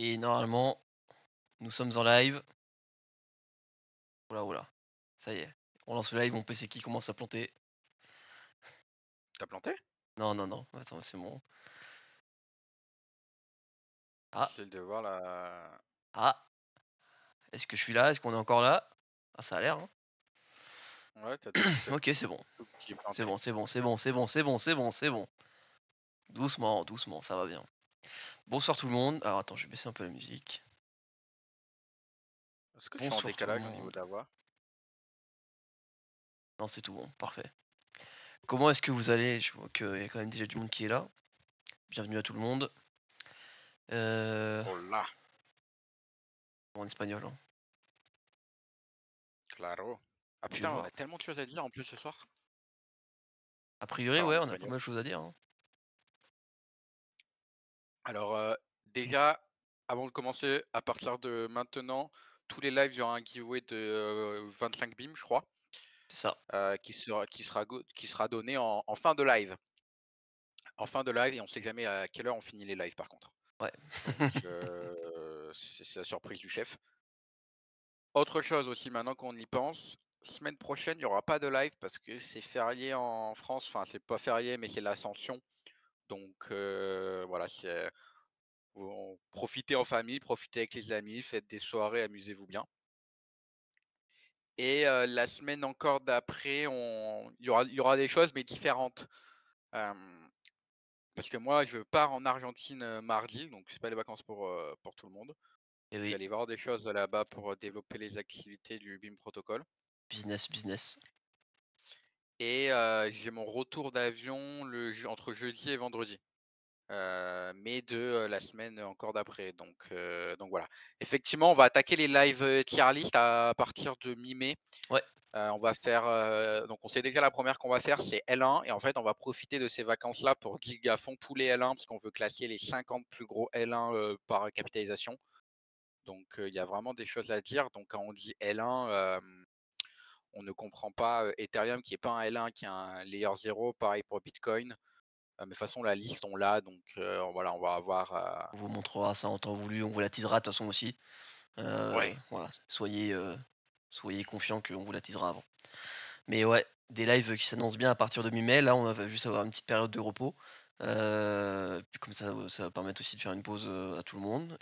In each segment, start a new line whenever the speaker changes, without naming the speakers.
Et normalement, nous sommes en live. Oula, oula, ça y est. On lance le live, mon PC qui commence à planter.
T'as planté?
Non, non, non, attends, c'est bon. Ah,
J'essaie de voir la.
ah, est-ce que je suis là? Est-ce qu'on est encore là? Ah, ça a l'air, hein.
Ouais, t'as peut-être
Ok, c'est bon.
tout qui est
C'est
planté.
bon, c'est bon, c'est bon, c'est bon, c'est bon, c'est bon, c'est bon. Doucement, doucement, ça va bien. Bonsoir tout le monde. Alors attends, je vais baisser un peu la musique.
Est-ce que je suis en
Bonsoir tout le
décalage au niveau
monde.
de la voix?
Non, c'est tout bon, parfait. Comment est-ce que vous allez? Je vois qu'il y a quand même déjà du monde qui est là. Bienvenue à tout le monde.
Oh là,
En espagnol, hein.
claro. Ah
Tu
putain, on
vois.
a tellement de choses à dire en plus ce soir.
A priori,
Enfin, en
ouais, on a pas
espagnol.
mal de choses à dire, hein.
Alors, déjà, avant de commencer, à partir de maintenant, tous les lives, il y aura un giveaway de 25 BIM, je crois,
C'est ça.
qui sera donné en fin de live. En fin de live, et on sait jamais à quelle heure on finit les lives par contre.
Ouais.
Donc, c'est la surprise du chef. Autre chose aussi, maintenant qu'on y pense, semaine prochaine, il y aura pas de live parce que c'est férié en France. Enfin, c'est pas férié, mais c'est l'Ascension. Donc, voilà, profitez en famille, profitez avec les amis, faites des soirées, amusez-vous bien. Et la semaine encore d'après, il y aura des choses, mais différentes. Hem, Parce que moi, je pars en Argentine, mardi, donc c'est pas les vacances pour tout le monde.
Et
Je vais
oui,
aller voir des choses là-bas pour développer les activités du BIM Protocol.
business, business.
Et j'ai mon retour d'avion entre jeudi et vendredi, mais de la semaine encore d'après. Donc voilà. Effectivement, on va attaquer les live tier list à partir de mi-mai.
Ouais,
On va faire, donc on sait déjà la première qu'on va faire, c'est L1, et en fait, on va profiter de ces vacances-là pour dig à fond tous les L1 parce qu'on veut classer les 50 plus gros L1 par capitalisation. Donc il y a vraiment des choses à dire. Donc quand on dit L1, on ne comprend pas Ethereum qui est pas un L1, qui est un layer 0, pareil pour Bitcoin. Mais de toute façon, la liste, on l'a, donc voilà, on va avoir.
on vous montrera ça en temps voulu, on vous la teasera de toute façon aussi.
Ouais,
Voilà, soyez confiants qu'on vous la teasera avant. Mais ouais, des lives qui s'annoncent bien à partir de mi-mai. Là, on va juste avoir une petite période de repos. Puis comme ça va permettre aussi de faire une pause à tout le monde.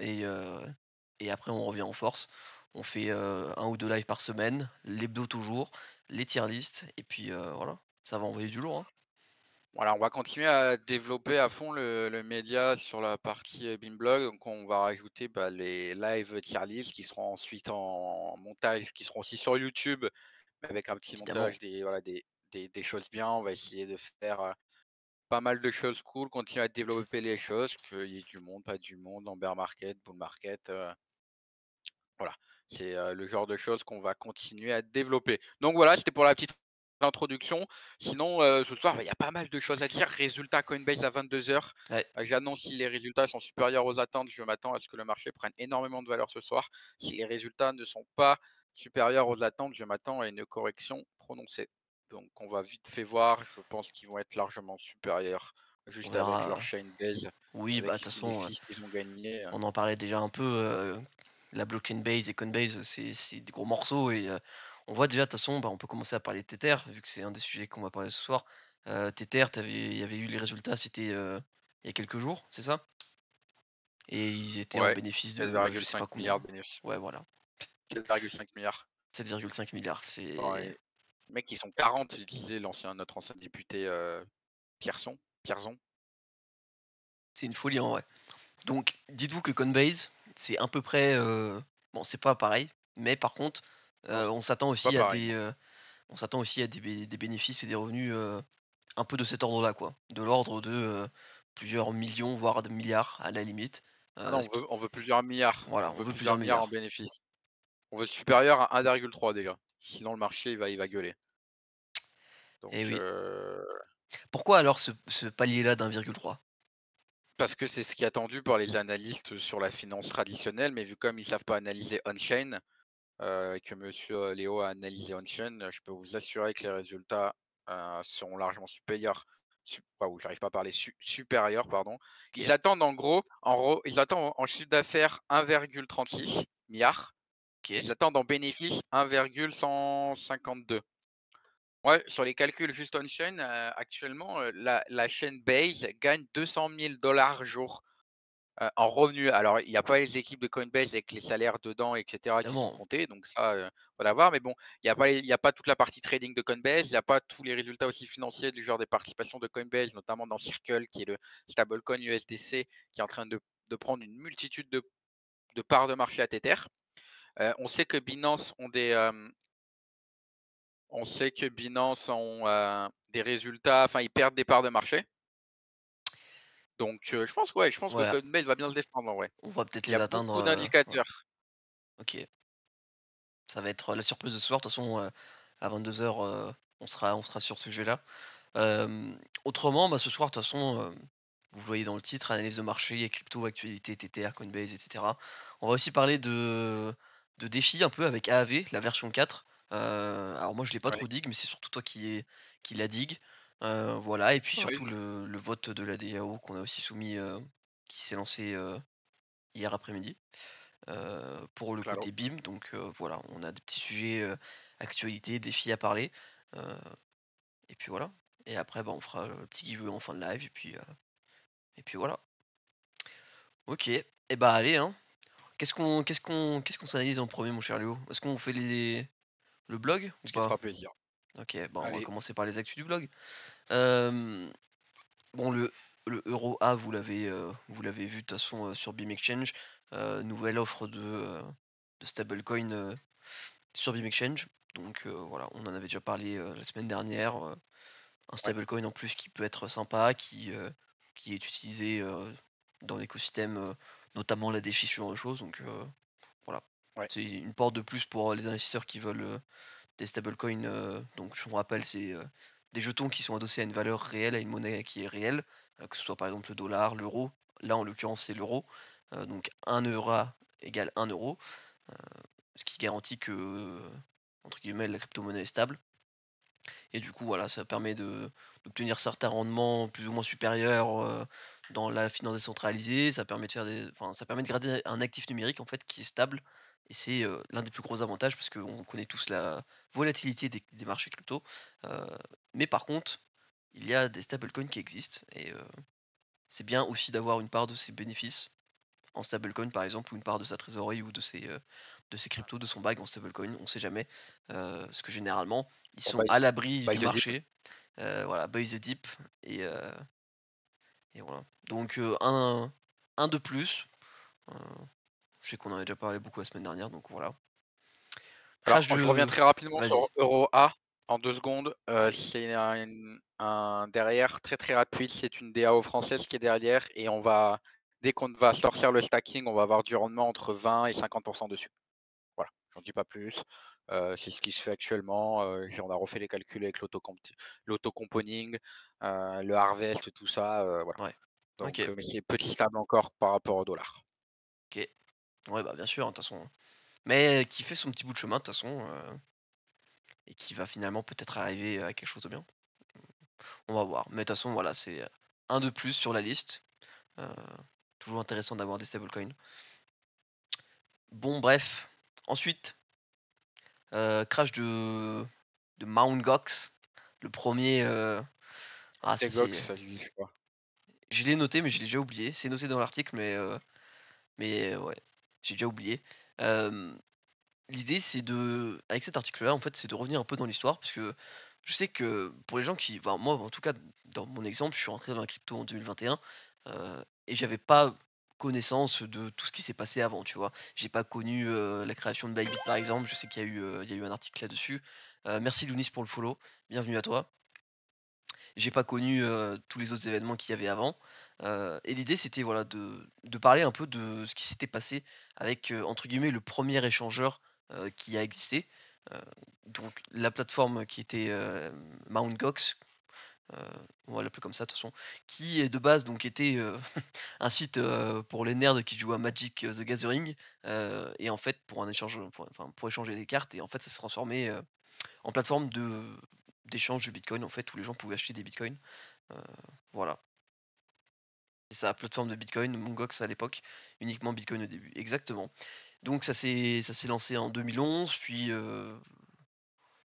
Et après, on revient en force. On fait un ou deux lives par semaine, l'hebdo toujours, les tier lists. Et puis voilà, ça va envoyer du lourd, hein.
voilà, on va continuer à développer à fond le média sur la partie Beamblog. Donc, on va rajouter les live tier list qui seront ensuite en montage, qui seront aussi sur YouTube, mais avec un petit
Évidemment.
montage, voilà, des choses bien. On va essayer de faire pas mal de choses cool, continuer à développer les choses, qu'il y ait du monde, pas du monde, en bear market, bull market. Voilà, c'est le genre de choses qu'on va continuer à développer. Donc voilà, c'était pour la petite introduction. Sinon, ce soir, il y a pas mal de choses à dire. Résultat Coinbase à 22h.
Ouais,
J'annonce si les résultats sont supérieurs aux attentes, je m'attends à ce que le marché prenne énormément de valeur ce soir. Si les résultats ne sont pas supérieurs aux attentes, je m'attends à une correction prononcée. Donc on va vite fait voir, je pense qu'ils vont être largement supérieurs,
on
juste avec leur
verra.
Chainbase,
Oui, bah
avec
de toute
ces
façon,
bénéfices qu'ils ont gagnés.
on en parlait déjà un peu. La blockchain base et Coinbase, c'est des gros morceaux. Et on voit déjà, de toute façon, bah, on peut commencer à parler de Tether, vu que c'est un des sujets qu'on va parler ce soir. Tether, il y avait eu les résultats, c'était il y a quelques jours, c'est ça? Et ils étaient en
Ouais,
bénéfice de je sais
4,5
pas
milliards
combien.
de bénéfices.
Ouais, voilà.
4,5 milliards.
7,5 milliards.
Ouais,
C'est
les mecs, ils sont 40, disait notre ancien député Pierson.
c'est une folie en vrai. Donc, dites-vous que Coinbase, c'est à peu près. Bon, c'est pas pareil, mais par contre,
Non, c'est
on s'attend
pas
aussi à
pareil, non.
des bénéfices et des revenus un peu de cet ordre-là, quoi. De l'ordre de plusieurs millions, voire de milliards à la limite.
Ah non,
Ce qui,
on veut plusieurs milliards.
voilà,
On
on
veut
veut
plusieurs
plusieurs
milliards en
milliards.
bénéfices. On veut supérieur à 1,3 déjà. Sinon, le marché, il va gueuler.
Et
Donc,
oui. Pourquoi alors ce palier-là d'1,3?
parce que c'est ce qui est attendu par les analystes sur la finance traditionnelle, mais vu comme ils savent pas analyser on-chain, et que monsieur Léo a analysé on-chain, je peux vous assurer que les résultats seront largement supérieurs Waouh, j'arrive pas à parler, supérieur, pardon.
OK.
Ils attendent ils attendent en chiffre d'affaires 1,36 milliard.
OK.
Ils attendent en bénéfice 1,152. Ouais, sur les calculs juste on-chain, actuellement, la chaîne Base gagne $200 000 jour, en revenus. Alors, il y a pas les équipes de Coinbase avec les salaires dedans et cetera qui sont
Évidemment.
comptés, donc ça, faut l'avoir. Mais bon, il y a pas toute la partie trading de Coinbase, il y a pas tous les résultats aussi financiers du genre des participations de Coinbase, notamment dans Circle, qui est le stablecoin USDC, qui est en train de prendre une multitude de parts de marché à Tether. On sait que Binance ont des résultats, enfin, ils perdent des parts de marché. Donc, je pense que
Ouais,
Coinbase va bien se défendre en vrai.
on va peut-être
Il y a
les atteindre,
beaucoup
ouais.
d'indicateurs.
OK. Ça va être la surprise de ce soir. De toute façon, à 22h, on sera sur ce sujet-là. Autrement, bah, ce soir, de toute façon, vous le voyez dans le titre, analyse de marché, crypto, actualité, TTR, Coinbase, et cetera. On va aussi parler de défis un peu avec AAV, la version 4. Alors moi, je l'ai pas
Ouais,
trop dig, mais c'est surtout toi qui la digue. Voilà, et puis surtout
oui,
le vote de la DAO qu'on a aussi soumis, qui s'est lancé, hier après-midi. Pour le
claro.
côté BIM. Donc voilà, on a des petits sujets, actualité, défis à parler. Heu, et puis voilà. Et après, bah, on fera le petit giveaway en fin de live et puis voilà. OK. Et bah, allez, hein. Qu'est-ce qu'on s'analyse en premier, mon cher Léo? Est-ce qu'on fait le blog ou
Ce qui te
pas?
fera plaisir.
OK, bah, on va
Allez,
commencer par les actus du blog. Hem, bon, le euro A, vous l'avez vu de toute façon, sur BIM Exchange. Nouvelle offre de stablecoin, sur BIM Exchange. Donc voilà, on en avait déjà parlé, la semaine dernière, un
ouais,
stablecoin en plus qui peut être sympa, qui est utilisé, dans l'écosystème, notamment la DeFi, ce genre de choses. Donc voilà,
ouais,
c'est une porte de plus pour les investisseurs qui veulent, des stablecoins. Donc je vous rappelle, c'est, des jetons qui sont adossés à une valeur réelle, à une monnaie qui est réelle, que ce soit par exemple le dollar, l'euro. Là, en l'occurrence, c'est l'euro. Donc 1 euro égale 1 euro, ce qui garantit que, entre guillemets, la crypto-monnaie est stable. Et du coup, voilà, ça permet d'obtenir certains rendements plus ou moins supérieurs, dans la finance décentralisée. Ça permet de faire enfin, ça permet de garder un actif numérique en fait qui est stable. Et c'est, l'un des plus gros avantages parce qu'on connaît tous la volatilité des marchés crypto. Heu, mais par contre, il y a des stablecoins qui existent et c'est bien aussi d'avoir une part de ces bénéfices en stablecoin par exemple, ou une part de sa trésorerie ou de ses cryptos, de son bag en stablecoin, on sait jamais. Parce que généralement, ils
pour
sont à l'abri
buy
du
the dip.
marché. Voilà, buy the dip. Et voilà. Donc un de plus. Heu, je sais qu'on en a déjà parlé beaucoup la semaine dernière, donc voilà.
Alors,
Crash
je reviens
de
très rapidement
Vas-y.
sur Euro A en 2 secondes.
Allez.
C'est un derrière très, très rapide. C'est une DAO française qui est derrière et dès qu'on va sortir le stacking, on va avoir du rendement entre 20 et 50 dessus. Voilà, j'en dis pas plus. C'est ce qui se fait actuellement. On a refait les calculs avec l'auto-componing, le harvest, tout ça, voilà.
Ouais.
Donc,
OK.
mais c'est petit stable encore par rapport au dollar.
OK. Ouais, bah, bien sûr, hein, de toute façon. Mais qui fait son petit bout de chemin de toute façon, et qui va finalement peut-être arriver à quelque chose de bien. On va voir. Mais de toute façon, voilà, c'est, un de plus sur la liste. Heu, toujours intéressant d'avoir des stablecoins. Bon, bref. Ensuite, crash de Mt. Gox. Le premier. Ça
Et Gox,
c'est.
ça se dit quoi?
Je l'ai noté, mais je l'ai déjà oublié. C'est noté dans l'article, mais ouais, j'ai déjà oublié. Hem, L'idée, c'est avec cet article-là, en fait, c'est de revenir un peu dans l'histoire, parce que je sais que pour les gens enfin, moi, en tout cas, dans mon exemple, je suis rentré dans la crypto en 2021, et j'avais pas connaissance de tout ce qui s'est passé avant, tu vois? J'ai pas connu, la création de Bybit, par exemple. Je sais qu'il y a eu un article là-dessus. Merci Lounis pour le follow, bienvenue à toi. J'ai pas connu, tous les autres événements qu'il y avait avant, et l'idée c'était voilà de parler un peu de ce qui s'était passé avec, entre guillemets «le premier échangeur», qui a existé. Heu, donc la plateforme qui était, Mt. Gox, heu, on va l'appeler comme ça de toute façon, qui est de base donc était, un site, pour les nerds qui jouent à Magic, the Gathering, et en fait pour un échange pour échanger des cartes, et en fait ça s'est transformé, en plateforme d'échange de Bitcoin en fait, où les gens pouvaient acheter des Bitcoins. Voilà. C'est ça, plateforme de Bitcoin, Mongox à l'époque, uniquement Bitcoin au début, exactement. Donc ça s'est lancé en 2011, puis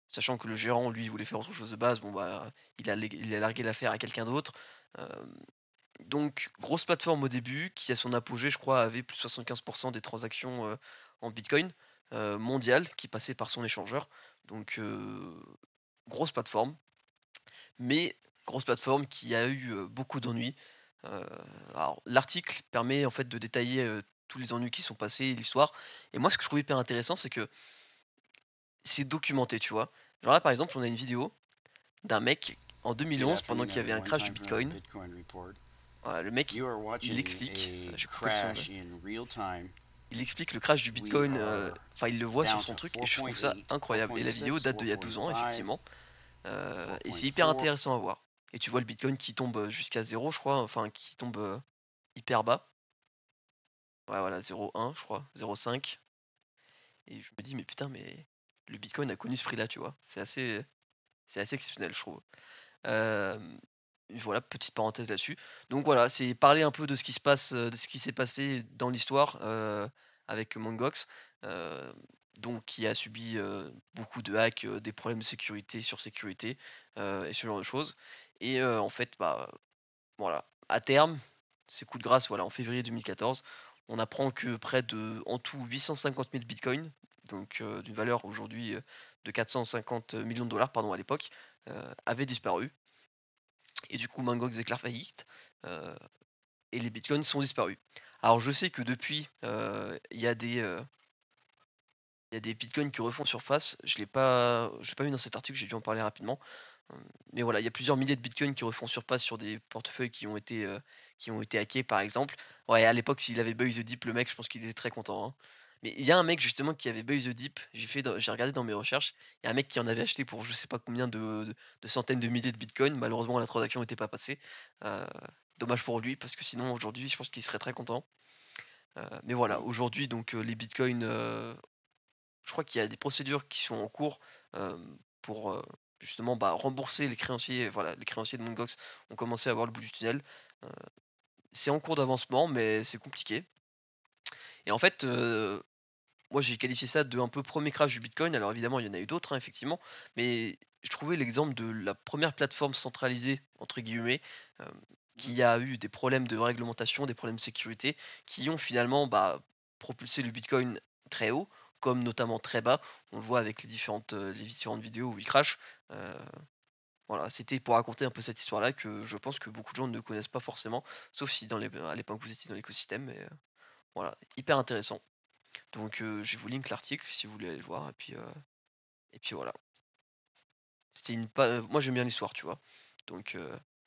sachant que le gérant, lui, voulait faire autre chose de base, bon bah, il a largué l'affaire à quelqu'un d'autre. Donc grosse plateforme au début, qui à son apogée, je crois, avait plus de 75% des transactions en Bitcoin mondial qui passaient par son échangeur. Donc grosse plateforme, mais grosse plateforme qui a eu beaucoup d'ennuis. Alors l'article permet en fait de détailler tous les ennuis qui sont passés, l'histoire. Et moi, ce que je trouve hyper intéressant, c'est que c'est documenté, tu vois. Genre là, par exemple, on a une vidéo d'un mec en 2011 pendant qu'il y avait un crash du Bitcoin. Voilà, le mec, il explique, je vais couper le son, il explique le crash du Bitcoin, enfin il le voit sur son truc et je trouve ça incroyable. Et la vidéo date d'il y a 12 ans, effectivement. Et c'est hyper intéressant à voir. Et tu vois le Bitcoin qui tombe jusqu'à 0, je crois, enfin qui tombe hyper bas. Ouais, voilà, 0,1, je crois, 0,5. Et je me dis, mais putain, mais le Bitcoin a connu ce prix-là, tu vois. C'est assez exceptionnel, je trouve. Voilà, petite parenthèse là-dessus. Donc voilà, c'est parler un peu de ce qui se passe, de ce qui s'est passé dans l'histoire avec Mongox, donc qui a subi beaucoup de hacks, des problèmes de sécurité sur sécurité et ce genre de choses. Et en fait, bah voilà, à terme, c'est coup de grâce. Voilà, en février 2014, on apprend que près de en tout 850 000 bitcoins, donc d'une valeur aujourd'hui de 450 millions de dollars, pardon, à l'époque, avaient disparu. Et du coup, Mangox déclare faillite et les bitcoins sont disparus. Alors, je sais que depuis, il y a des bitcoins qui refont surface. Je l'ai pas vu dans cet article, j'ai dû en parler rapidement. Mais voilà, il y a plusieurs milliers de bitcoins qui refont surface sur des portefeuilles qui ont été hackés, par exemple. Ouais, à l'époque, s'il avait Buy the Deep, le mec, je pense qu'il était très content, hein. Mais il y a un mec justement qui avait Buy the Deep. J'ai regardé dans mes recherches. Il y a un mec qui en avait acheté pour je sais pas combien de centaines de milliers de bitcoins. Malheureusement, la transaction n'était pas passée. Euh, Dommage pour lui parce que sinon aujourd'hui, je pense qu'il serait très content. Mais voilà, aujourd'hui, donc les bitcoins, je crois qu'il y a des procédures qui sont en cours pour justement rembourser les créanciers. Voilà, les créanciers de Mongox ont commencé à voir le bout du tunnel. C'est en cours d'avancement, mais c'est compliqué. Et en fait, moi j'ai qualifié ça de un peu premier crash du Bitcoin. Alors évidemment, il y en a eu d'autres, hein, effectivement, mais je trouvais l'exemple de la première plateforme centralisée, entre guillemets, qui a eu des problèmes de réglementation, des problèmes de sécurité, qui ont finalement propulsé le Bitcoin très haut, comme notamment très bas. On le voit avec les différentes vidéos où il crash. Voilà, c'était pour raconter un peu cette histoire-là que je pense que beaucoup de gens ne connaissent pas forcément, sauf si à l'époque vous étiez dans l'écosystème. Mais voilà, hyper intéressant. Donc je vous link l'article si vous voulez aller le voir. Et puis voilà. Moi j'aime bien l'histoire, tu vois. Donc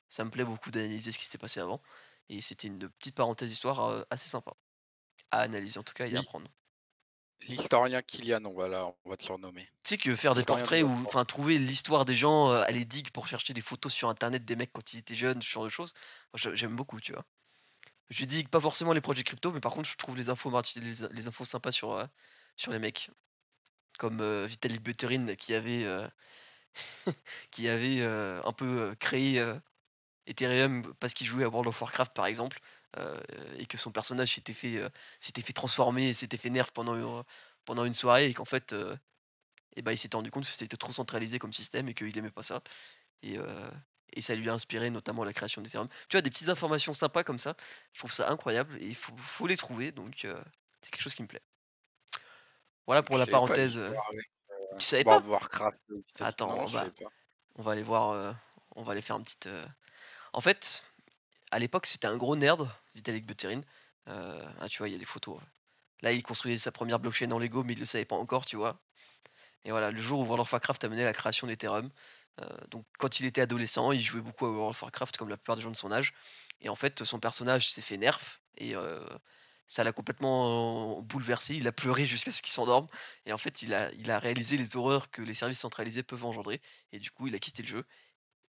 ça me plaît beaucoup d'analyser ce qui s'était passé avant. Et c'était une petite parenthèse d'histoire assez sympa à analyser en tout cas et à apprendre.
L'historien Kylian, on va te surnommer.
Tu sais que faire des
L'historien
portraits
des
ou
enfants.
enfin trouver l'histoire des gens, aller dig pour chercher des photos sur internet des mecs quand ils étaient jeunes, ce genre de choses, j'aime beaucoup, tu vois. Je digue pas forcément les projets crypto, mais par contre je trouve les infos les infos sympas sur les mecs. Comme Vitalik Buterin qui avait un peu créé Ethereum parce qu'il jouait à World of Warcraft par exemple, et que son personnage s'était fait transformer, s'était fait nerf pendant une soirée et qu'en fait il s'était rendu compte que c'était trop centralisé comme système et qu'il aimait pas ça. Et, euh, et ça lui a inspiré notamment la création d'Ethereum. Tu vois, des petites informations sympas comme ça, je trouve ça incroyable et il faut les trouver, donc c'est quelque chose qui me plaît. Voilà pour
Je
la
savais pas
parenthèse.
l'histoire avec
Tu savais pas?
World of Warcraft.
Attends,
Non, je savais pas.
on va aller voir, on va aller faire un petit. En fait, à l'époque, c'était un gros nerd, Vitalik Buterin. Tu vois, il y a des photos. Là, il construisait sa première blockchain en Lego, mais il le savait pas encore, tu vois. Et voilà, le jour où World of Warcraft a mené à la création d'Ethereum. Donc, quand il était adolescent, il jouait beaucoup à World of Warcraft, comme la plupart des gens de son âge. Et en fait, son personnage s'est fait nerf. Et ça l'a complètement bouleversé. Il a pleuré jusqu'à ce qu'il s'endorme. Et en fait, il a réalisé les horreurs que les services centralisés peuvent engendrer. Et du coup, il a quitté le jeu.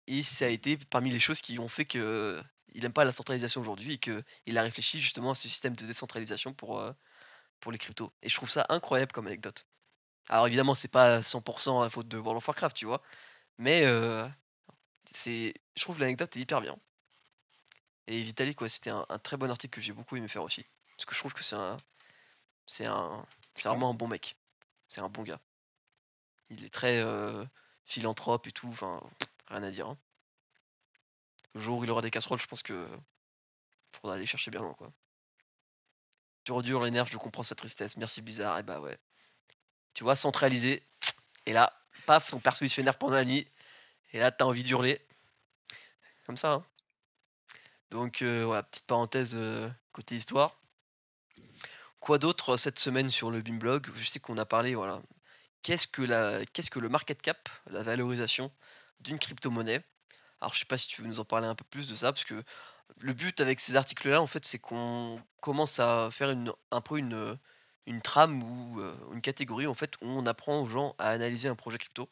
Et ça a été parmi les choses qui ont fait que il n'aime pas la centralisation aujourd'hui et qu'il a réfléchi justement à ce système de décentralisation pour les cryptos. Et je trouve ça incroyable comme anecdote. Alors évidemment, c'est pas 100% la faute de World of Warcraft, tu vois, Mais je trouve l'anecdote est hyper bien. Et Vitalik, ouais, c'était un très bon article que j'ai beaucoup aimé faire aussi. Parce que je trouve que c'est un, c'est
Non.
vraiment un bon mec. C'est un bon gars. Il est très philanthrope et tout. Enfin, rien à dire, hein. Le jour où il aura des casseroles, je pense que faudra aller chercher bien loin, quoi. Dur dur les nerfs, je comprends sa tristesse. Merci Bizarre. Et bah ouais. Tu vois, centralisé. Et là, paf, son perso il se fait nerf pendant la nuit. Et là, t'as envie d'hurler. Comme ça, hein. Donc voilà, petite parenthèse côté histoire. Quoi d'autre cette semaine sur le Beamblog? Je sais qu'on a parlé, voilà. Qu'est-ce que le market cap, la valorisation d'une crypto-monnaie? Alors je sais pas si tu veux nous en parler un peu plus de ça, parce que le but avec ces articles-là, en fait, c'est qu'on commence à faire un peu une trame ou une catégorie en fait où on apprend aux gens à analyser un projet crypto,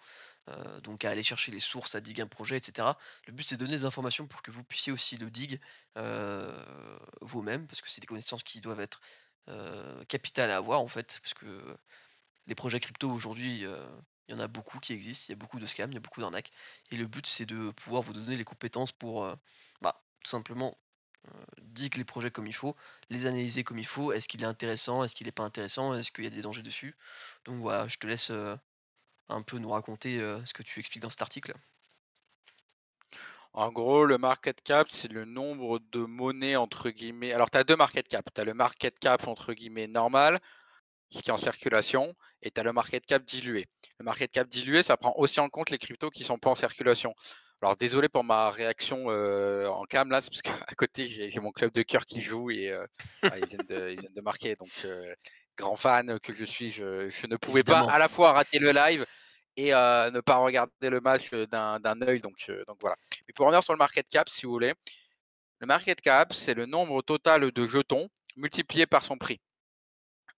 donc à aller chercher les sources, à dig un projet, etc. Le but c'est de donner des informations pour que vous puissiez aussi le dig vous-même, parce que c'est des connaissances qui doivent être capitales à avoir en fait, parce que les projets crypto aujourd'hui, il y en a beaucoup qui existent, il y a beaucoup de scams, il y a beaucoup d'arnaques. Et le but, c'est de pouvoir vous donner les compétences pour, tout simplement, dig les projets comme il faut, les analyser comme il faut. Est-ce qu'il est intéressant? Est-ce qu'il n'est pas intéressant? Est-ce qu'il y a des dangers dessus? Donc voilà, je te laisse un peu nous raconter ce que tu expliques dans cet article.
En gros, le market cap, c'est le nombre de monnaies entre guillemets. Alors, tu as deux market cap. Tu as le market cap entre guillemets normal, ce qui est en circulation, et tu as le market cap dilué. Le market cap dilué, ça prend aussi en compte les cryptos qui ne sont pas en circulation. Alors, désolé pour ma réaction en cam là, c'est parce qu'à côté, j'ai mon club de cœur qui joue et ils viennent de marquer. Donc, grand fan que je suis, je ne pouvais pas
Évidemment,
à la fois rater le live et ne pas regarder le match d'un œil. Donc voilà. Mais pour revenir sur le market cap, si vous voulez, le market cap, c'est le nombre total de jetons multiplié par son prix.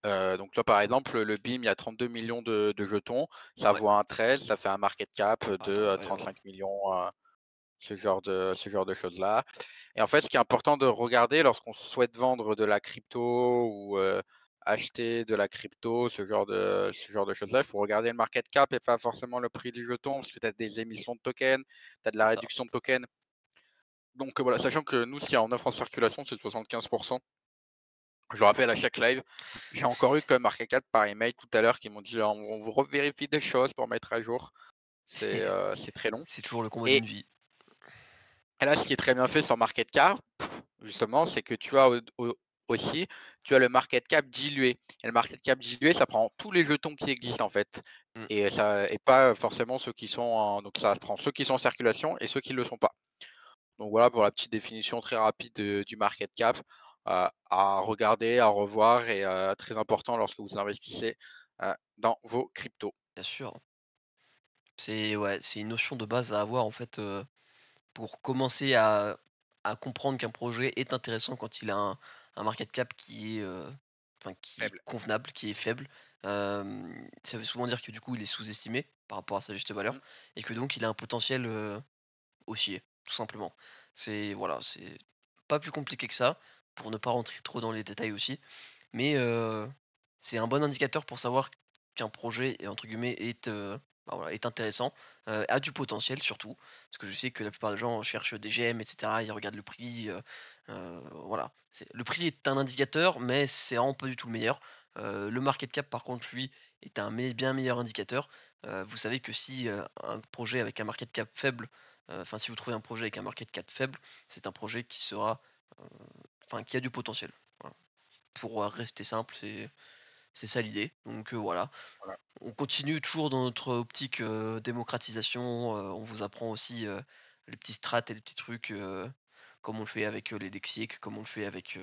Donc là, par exemple, le BIM, il y a 32 millions de jetons. Ça
ouais.
vaut un 13, ça fait un market cap de
Attends, ouais,
35 millions, ce genre de choses-là. Et en fait, ce qui est important de regarder lorsqu'on souhaite vendre de la crypto ou acheter de la crypto, ce genre de choses-là, il faut regarder le market cap et pas forcément le prix du jeton, parce que tu as des émissions de tokens, tu as de la
c'est ça.
réduction de tokens. Donc voilà, sachant que nous, ce qu'il y a en offre en circulation, c'est 75%. Je le rappelle à chaque live. J'ai encore eu comme market cap par email tout à l'heure qui m'ont dit on vous revérifie des choses pour mettre à jour. C'est très long.
C'est toujours le combat
Et,
d'une vie.
et là, ce qui est très bien fait sur market cap, justement, c'est que tu as aussi tu as le market cap dilué. Et le market cap dilué, ça prend tous les jetons qui existent en fait.
Mm.
Et pas forcément ceux qui sont donc ça prend ceux qui sont en circulation et ceux qui ne le sont pas. Donc voilà pour la petite définition très rapide du market cap, à regarder, à revoir et très important lorsque vous investissez dans vos cryptos.
Bien sûr. C'est une notion de base à avoir en fait pour commencer à comprendre qu'un projet est intéressant quand il a un market cap qui est, enfin, qui est
Faible.
convenable, qui est faible. Ça veut souvent dire que du coup, il est sous-estimé par rapport à sa juste valeur
Mmh.
et que donc il a un potentiel haussier, tout simplement. Voilà, c'est pas plus compliqué que ça, pour ne pas rentrer trop dans les détails aussi. Mais c'est un bon indicateur pour savoir qu'un projet entre guillemets voilà, est intéressant, a du potentiel surtout. Parce que je sais que la plupart des gens cherchent des gemmes et cetera, ils regardent le prix, voilà. Le prix est un indicateur, mais c'est vraiment pas du tout le meilleur. Le market cap par contre lui est un bien meilleur indicateur. Vous savez que si, un projet avec un market cap faible, enfin si vous trouvez un projet avec un market cap faible, c'est un projet qui sera, heu, enfin qui a du potentiel. Voilà. Pour rester simple, c'est ça l'idée. Donc voilà.
Voilà.
On continue toujours dans notre optique démocratisation. On vous apprend aussi les petits strats et les petits trucs comme on le fait avec les lexiques, comme on le fait avec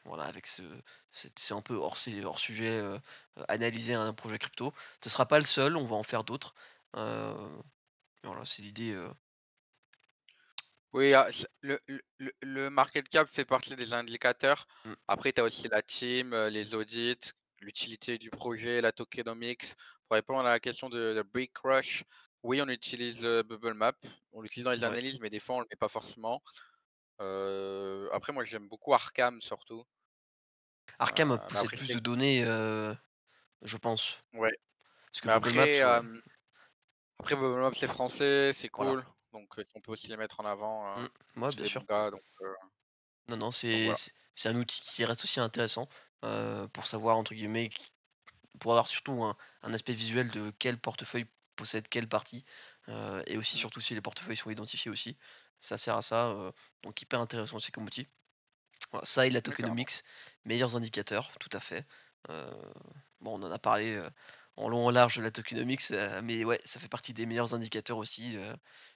voilà avec c'est un peu hors sujet analyser un projet crypto. Ce sera pas le seul, on va en faire d'autres. Euh, voilà, c'est l'idée.
Oui, le market cap fait partie des indicateurs.
Mm,
Après, tu as aussi la team, les audits, l'utilité du projet, la tokenomics. Pour répondre à la question de Brick Rush, oui, on utilise Bubble Map. On l'utilise dans les
ouais.
analyses, mais des fois, on le met pas forcément. Après, moi, j'aime beaucoup Arkham surtout.
Arkham
Mais
possède
après,
plus de données, je pense.
ouais.
Parce que
Mais
Bubble Maps,
après,
ouais.
Après, Bubble Map, c'est français, c'est
Voilà.
cool, donc on peut aussi les mettre en avant,
Mouais,
c'est
bien
des bons
sûr.
gars,
Non, non,
donc
c'est
voilà.
c'est c'est un outil qui reste aussi intéressant, pour savoir entre guillemets pour avoir surtout un aspect visuel de quel portefeuille possède quelle partie, et aussi
Mmh.
surtout si les portefeuilles sont identifiés aussi. Ça sert à ça, donc hyper intéressant aussi comme outil. Voilà, ça et la
Ouais, carrément.
tokenomics, meilleurs indicateurs, tout à fait. Heu, bon, on en a parlé, en long en large de la tokenomics, mais ouais, ça fait partie des meilleurs indicateurs aussi,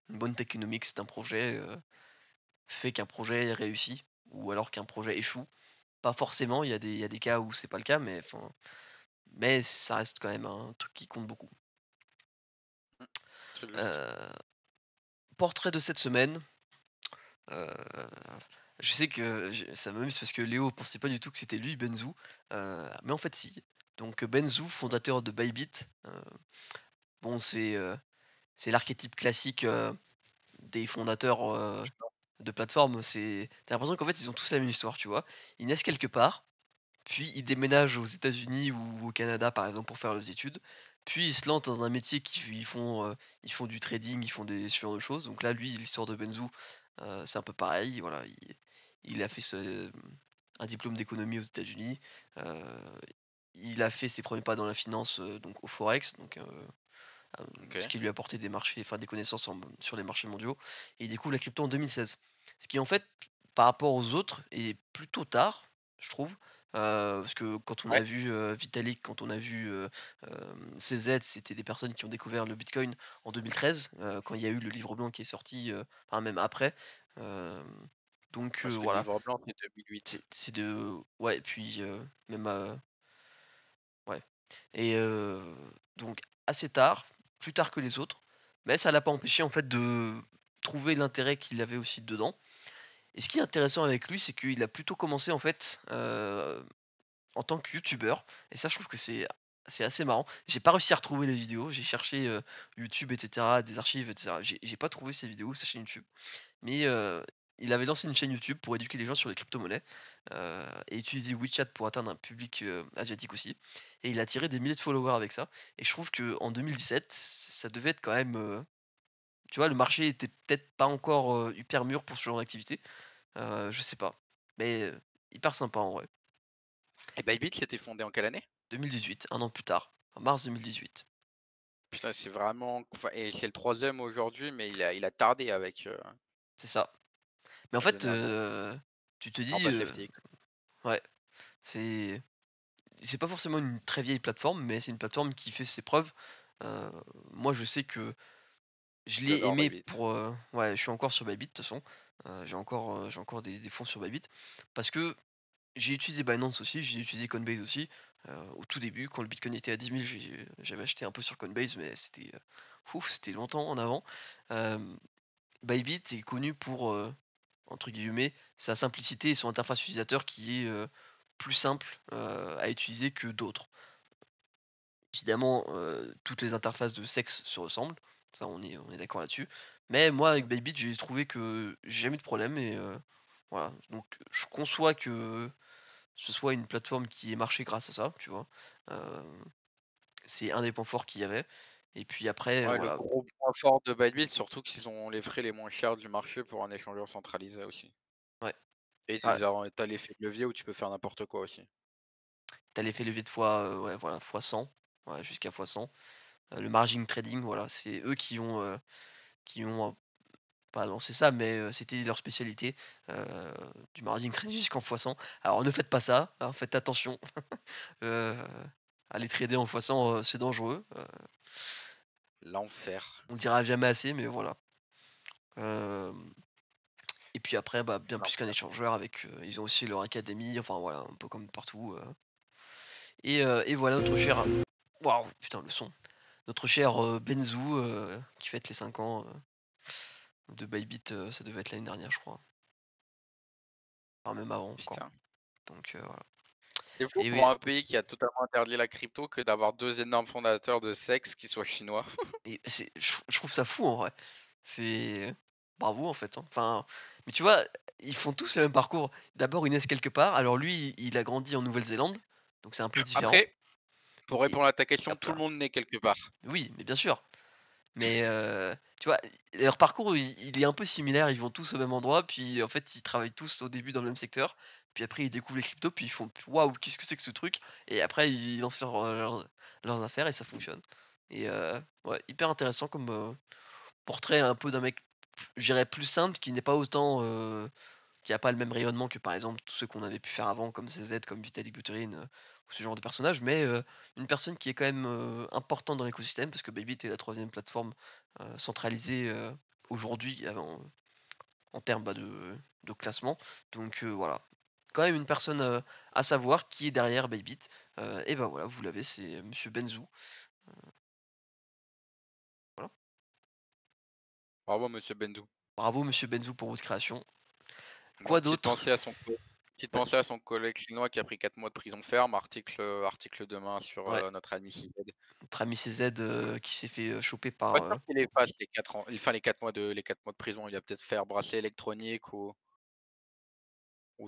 une bonne tokenomics d'un projet, fait qu'un projet est réussi ou alors qu'un projet échoue. Pas forcément, il y a des cas où c'est pas le cas, mais ça reste quand même un truc qui compte beaucoup.
Mmh, c'est juste.
Heu, Portrait de cette semaine, heu, je sais que ça m'amuse parce que Léo pensait pas du tout que c'était lui Benzu, mais en fait si. Donc Benzu, fondateur de Bybit, bon c'est l'archétype classique, des fondateurs, de plateformes. Tu l'impression qu'en fait ils ont tous la même histoire, tu vois? Ils naissent quelque part. Puis ils déménagent aux États-Unis ou au Canada, par exemple, pour faire leurs études. Puis ils se lancent dans un métier ils font du trading, ils font ce genre de choses. Donc là, lui, l'histoire de Benzu, c'est un peu pareil. Voilà, il a fait un diplôme d'économie aux États-Unis. Euh, il a fait ses premiers pas dans la finance, donc au Forex, ce
OK.
qui lui a apporté des marchés, enfin des connaissances sur les marchés mondiaux. Et il découvre la crypto en 2016. Ce qui en fait, par rapport aux autres, est plutôt tard, je trouve. Parce que quand on a
Ouais,
vu Vitalik, quand on a vu CZ, c'était des personnes qui ont découvert le Bitcoin en 2013, quand il y a eu le livre blanc qui est sorti, enfin même après. Euh, donc
bah, c'était le
voilà,
livre blanc, c'est 2008.
c'est de... Ouais, puis même... ouais. Et donc assez tard, plus tard que les autres, mais ça l'a pas empêché en fait de trouver l'intérêt qu'il avait aussi dedans. Et ce qui est intéressant avec lui, c'est qu'il a plutôt commencé en fait en tant que youtubeur. Et ça, je trouve que c'est assez marrant. J'ai pas réussi à retrouver les vidéos. J'ai cherché YouTube, etc., des archives, etc. J'ai pas trouvé ces vidéos, sa chaîne YouTube. Mais il avait lancé une chaîne YouTube pour éduquer les gens sur les crypto-monnaies, et utiliser WeChat pour atteindre un public asiatique aussi. Et il a attiré des milliers de followers avec ça. Et je trouve que en 2017, ça devait être quand même, tu vois, le marché était peut-être pas encore hyper mûr pour ce genre d'activité. Je sais pas. Mais hyper sympa en vrai.
Et Bybit, c'était fondé en quelle année?
2018, un an plus tard, en mars 2018.
Putain, c'est vraiment enfin et c'est le troisième aujourd'hui, mais il a tardé avec,
C'est ça. Mais en
à
fait,
devenir gros.
tu te
Non,
dis,
bah, c'est FTX.
ouais, c'est c'est pas forcément une très vieille plateforme, mais c'est une plateforme qui fait ses preuves. Heu, Moi, je sais que je l'ai
J'adore
aimé
Bybit.
pour, ouais, je suis encore sur Bybit de toute façon. J'ai encore des fonds sur Bybit parce que j'ai utilisé Binance aussi, j'ai utilisé Coinbase aussi, au tout début quand le Bitcoin était à 10 000, j'avais acheté un peu sur Coinbase, mais c'était longtemps en avant. Hem, Bybit est connu pour, entre guillemets, sa simplicité et son interface utilisateur qui est, plus simple, à utiliser que d'autres. Évidemment, toutes les interfaces de sexe se ressemblent, ça on est d'accord là-dessus. Mais moi avec Bybit, j'ai trouvé que j'ai jamais eu de problème et voilà. Donc je conçois que ce soit une plateforme qui ait marché grâce à ça, tu vois? Heu, c'est un des points forts qu'il y avait et puis après,
Ouais, le
voilà.
gros point fort de Bybit, surtout qu'ils ont les frais les moins chers du marché pour un échangeur centralisé aussi.
Ouais.
Et
Ah,
tu as l'effet de levier où tu peux faire n'importe quoi aussi.
tu l'effet levier de fois, ouais voilà, fois 100, ouais jusqu'à fois 100. Le margin trading, voilà, c'est eux qui ont pas lancé ça, mais c'était leur spécialité, heu, du margin trading jusqu'en fois 100. Alors ne faites pas ça, hein, faites attention, heu, aller trader en fois 100, c'est dangereux,
L'enfer.
on le dira jamais assez, mais voilà. Hem Et puis après, bah, bien plus qu'un
L'enfer.
échangeur avec, ils ont aussi leur académie, enfin voilà, un peu comme partout, et voilà notre cher waouh, putain le son. Notre cher, Benzu, qui fête les 5 ans, de Bybit, ça devait être l'année dernière je crois. Enfin même avant encore,
Putain.
donc voilà.
C'est fou
Et
pour
oui,
un pays qui a totalement interdit la crypto que d'avoir 2 énormes fondateurs de sexe qui soient chinois.
et je trouve ça fou en vrai. C'est bravo en fait, hein. Enfin, mais tu vois, ils font tous le même parcours. D'abord ils naissent quelque part, alors lui, il a grandi en Nouvelle-Zélande, donc c'est un peu différent
Après, pour
et
répondre à ta
et
question,
hop
tout le
là.
monde naît quelque part.
Oui, mais bien sûr. Mais tu vois, leur parcours, il est un peu similaire. Ils vont tous au même endroit, puis en fait, ils travaillent tous au début dans le même secteur. Puis après, ils découvrent les cryptos, puis ils font: «Waouh, qu'est-ce que c'est que ce truc?» Et après, ils lancent leurs affaires et ça fonctionne. Et ouais, hyper intéressant comme, portrait un peu d'un mec, je dirais plus simple, qui n'est pas autant, qui a pas le même rayonnement que, par exemple, tous ceux qu'on avait pu faire avant, comme CZ, comme Vitalik Buterin, ou ce genre de personnage, mais une personne qui est quand même, importante dans l'écosystème parce que Bybit est la troisième plateforme, centralisée, aujourd'hui en termes, bah, de classement. Donc voilà, quand même une personne, à savoir qui est derrière Bybit, et bah, voilà, vous l'avez, c'est monsieur Benzou, voilà.
Bravo monsieur Bendou.
Bravo monsieur Benzou pour votre création.
Bon,
Quoi d'autre?
petite
Ouais,
pensée à son collègue chinois qui a pris 4 mois de prison ferme, article demain sur,
ouais,
notre ami CZ.
notre ami CZ, qui s'est fait, choper
Pas
par,
sûr qu'il les fasse les 4 ans, enfin les 4 mois de prison, il va peut-être faire bracelet électronique ou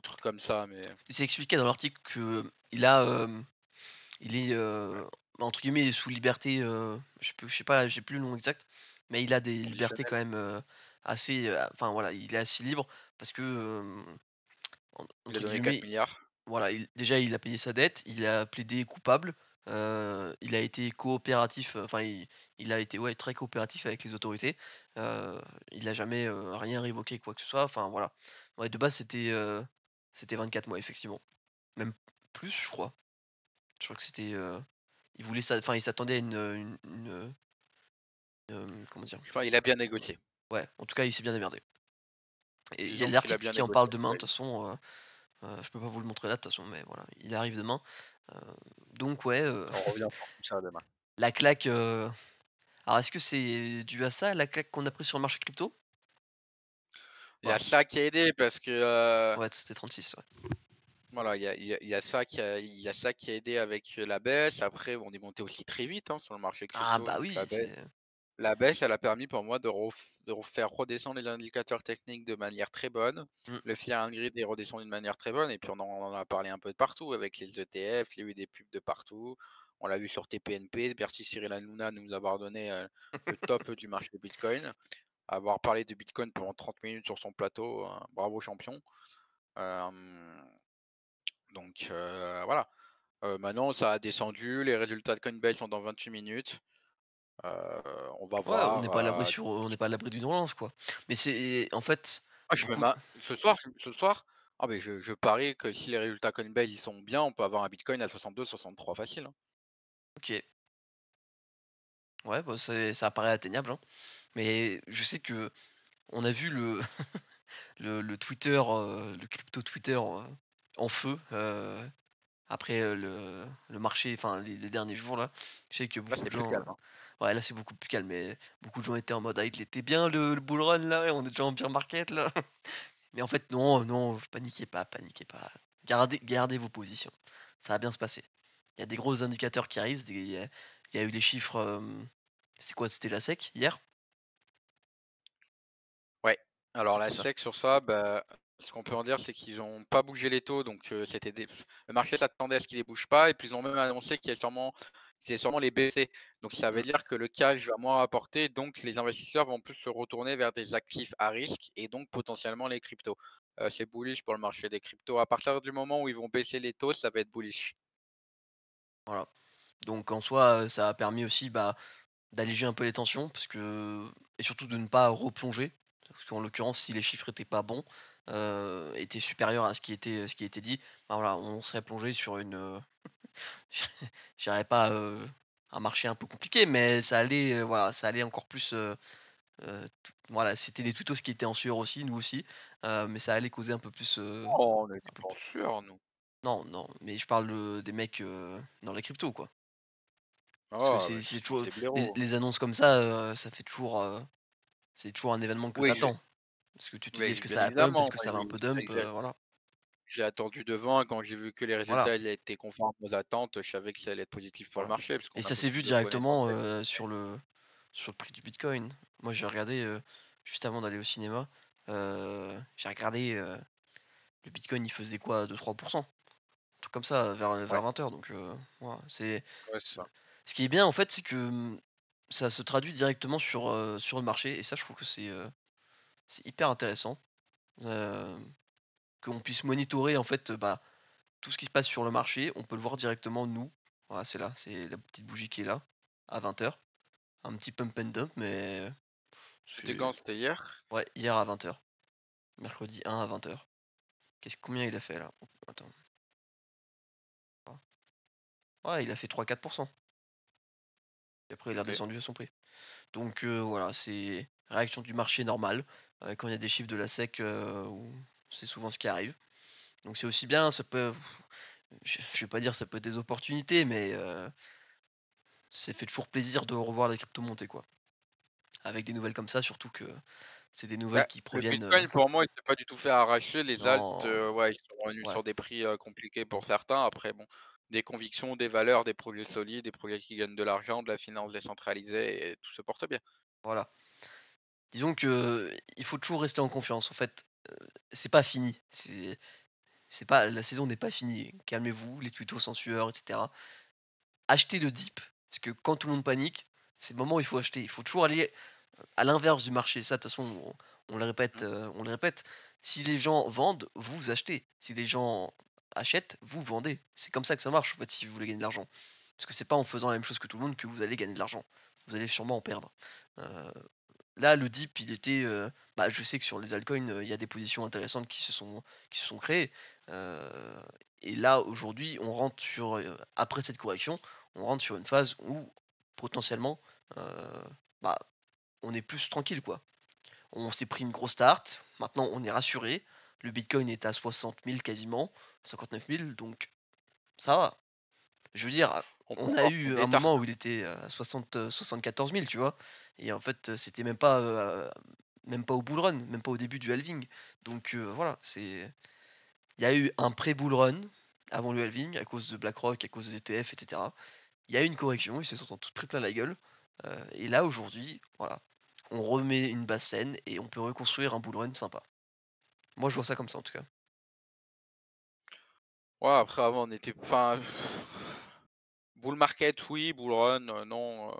truc comme ça, mais
c'est expliqué dans l'article qu'il a, il est, entre guillemets «sous liberté», je sais pas, j'ai plus le nom exact, mais il a des libertés
conditionnel.
quand même, assez, enfin voilà, il est assez libre parce que,
Il a
entre
donné 4
guillemets,
milliards.
voilà, déjà il a payé sa dette, il a plaidé coupable, il a été coopératif, enfin il a été, ouais, très coopératif avec les autorités, heu, il a jamais, rien révoqué quoi que ce soit, enfin voilà. Ouais, de base c'était 24 mois effectivement, même plus je crois. Je crois que c'était, il voulait ça, enfin il s'attendait à comment dire?
Je crois il a bien négocié.
Ouais, en tout cas il s'est bien démerdé. Et il y a
Disons qu'il a
l'article
bien
qui en
négocié
parle
avec
demain de
Biden.
toute façon, je peux pas vous le montrer là de toute façon, mais voilà, il arrive demain. Heu, donc ouais,
On revient sur tout ça demain.
la claque, alors est-ce que c'est dû à ça, la claque qu'on a prise sur le marché crypto?
Il y a
Pas?
ça qui a aidé parce que,
Ouais, c'était 36, ouais.
voilà, il y a ça qui a aidé avec, la baisse. Après, on est monté aussi très vite, hein, sur le marché
Ah
crypto,
bah
donc
oui, c'est
la baisse, elle a permis pour moi de faire redescendre les indicateurs techniques de manière très bonne.
mmh,
Le fear and greed est redescendu de manière très bonne et puis on en a parlé un peu de partout avec les ETF, il y a eu des pubs de partout. On l'a vu sur TPNP, Bercy Cyril Hanouna nous a donné, le top du marché Bitcoin. Avoir parlé de Bitcoin pendant 30 minutes sur son plateau, bravo champion. Hem, donc voilà. Maintenant ça a descendu, les résultats de Coinbase sont dans 28 minutes. Heu, on va
ouais, on n'est
voir,
pas à l'abri on n'est pas à l'abri d'une relance, quoi. Mais c'est en fait,
je me
beaucoup
ma ce soir, ah beh, je parie que si les résultats Coinbase ils sont bien, on peut avoir un Bitcoin à 62-63 facile, hein.
OK, ouais, bah, ça paraît atteignable, hein. Mais je sais que on a vu le Twitter, le crypto Twitter, en feu, après, le marché, enfin les derniers jours là. Je sais que
Là,
beaucoup
c'est
de
plus
gens,
calme, hein.
ouais là c'est beaucoup plus calme, mais beaucoup de gens étaient en mode: «Ah il était bien le bull run là, on est déjà en bear market là». Mais en fait non, non, paniquez pas, paniquez pas. Gardez vos positions. Ça va bien se passer. Il y a des gros indicateurs qui arrivent, il y a eu les chiffres, c'est quoi? C'était la SEC hier?
Ouais, alors la
C'était ça.
SEC sur ça, bah, ce qu'on peut en dire, c'est qu'ils ont pas bougé les taux, donc c'était des le marché s'attendait à ce qu'ils les bougent pas et puis ils ont même annoncé qu'ils allaient sûrement les baisser. Donc ça veut
Mmh,
dire que le cash va moins rapporter, donc les investisseurs vont plus se retourner vers des actifs à risque et donc potentiellement les cryptos. C'est bullish pour le marché des cryptos. À partir du moment où ils vont baisser les taux, ça va être bullish.
voilà. Donc en soi, ça a permis aussi, bah, d'alléger un peu les tensions parce que, et surtout de ne pas replonger. Parce qu'en l'occurrence, si les chiffres étaient pas bons, étaient supérieurs à ce qui était dit, bah, voilà, on serait plongé sur une, je dirais pas, un marché un peu compliqué, mais ça allait, voilà, ça allait encore plus, t voilà, c'était les twittos qui étaient en sueur aussi, nous aussi, mais ça allait causer un peu plus,
Oh, on
un
n'était
peu
pas
plus,
sûrs, nous.
non, non, mais je parle, des mecs, dans les cryptos, quoi. Parce que
Ah,
c'est
bah,
c'est
nous,
toujours
c'est blaireau.
les annonces comme ça, ça fait toujours, c'est toujours un événement que tu
Oui,
attends. Parce que tu te dis: «Est-ce
oui,
que
bien
ça va pump? Est-ce
évidemment,
que
moi
ça va un peu dump?» Voilà.
j'ai attendu devant et quand j'ai vu que les
Voilà,
résultats, ils étaient conformes aux attentes, je savais que ça allait être positif pour le
voilà.
marché parce
Et
qu'on a
ça s'est
beaucoup
vu
de connaissances
directement,
avec
sur le prix du bitcoin. Moi, j'ai regardé, juste avant d'aller au cinéma, j'ai regardé, le bitcoin, il faisait quoi? 2-3 un truc comme ça, vers
ouais,
20 heures. Donc voilà,
ouais, c'est
c'est
ça.
ce qui est bien, en fait, c'est que, ça se traduit directement sur le marché et ça je trouve que c'est hyper intéressant, heu, qu'on puisse monitorer en fait, bah, tout ce qui se passe sur le marché, on peut le voir directement nous. Voilà, c'est là, c'est la petite bougie qui est là, à 20 h. Un petit pump and dump mais
C'était
c'est
quand? C'était hier?
ouais, hier à 20 h, mercredi 1 à 20 h. Combien il a fait là? Attends. Ouais, il a fait 3-4 et après il est
OK.
redescendu à son prix. Donc voilà, c'est réaction du marché normale, quand il y a des chiffres de la SEC, ou c'est souvent ce qui arrive. Donc c'est aussi bien, ça peut je vais pas dire ça peut être des opportunités, mais ça fait toujours plaisir de revoir les cryptos monter, quoi. Avec des nouvelles comme ça, surtout que c'est des nouvelles
Bah,
qui
le
proviennent,
bitcoin pour moi, il s'est pas du tout fait arracher. Les alts,
non,
ouais, ils sont revenus
ouais,
sur des prix, compliqués pour certains. Après bon, des convictions, des valeurs, des projets solides, des projets qui gagnent de l'argent, de la finance décentralisée et tout se porte bien.
voilà. Disons que il faut toujours rester en confiance. En fait, c'est pas fini. C'est pas la saison n'est pas finie. Calmez-vous, les tutos sans sueur et cetera. Achetez le dip, parce que quand tout le monde panique, c'est le moment où il faut acheter. Il faut toujours aller à l'inverse du marché. Ça, de toute façon,
Mmh.
on le répète. Si les gens vendent, vous achetez. Si les gens achètent, vous vendez. C'est comme ça que ça marche, en fait, si vous voulez gagner de l'argent. Parce que c'est pas en faisant la même chose que tout le monde que vous allez gagner de l'argent. Vous allez sûrement en perdre. Heu, Là, le dip, il était, bah, je sais que sur les altcoins, il y a des positions intéressantes qui se sont créées. Heu et là, aujourd'hui, on rentre sur, après cette correction, on rentre sur une phase où potentiellement, heu, bah, on est plus tranquille, quoi. On s'est pris une grosse start, maintenant on est rassuré. Le bitcoin est à 60 000 quasiment, 59 000, donc ça va. Je veux dire,
On peut
on a
voir
eu un
des tartes.
moment où il était à 74 000, tu vois? Et en fait, c'était même pas au bull run, même pas au début du halving. Donc voilà, il y a eu un pré-bull run avant le halving à cause de BlackRock, à cause des ETF et cetera. Il y a eu une correction, ils se sont tous pris plein la gueule, et là aujourd'hui, voilà, on remet une base saine et on peut reconstruire un bull run sympa. Moi, je vois ça comme ça en tout cas.
Ouais, après avant on était enfin, bull market oui, bull run, non,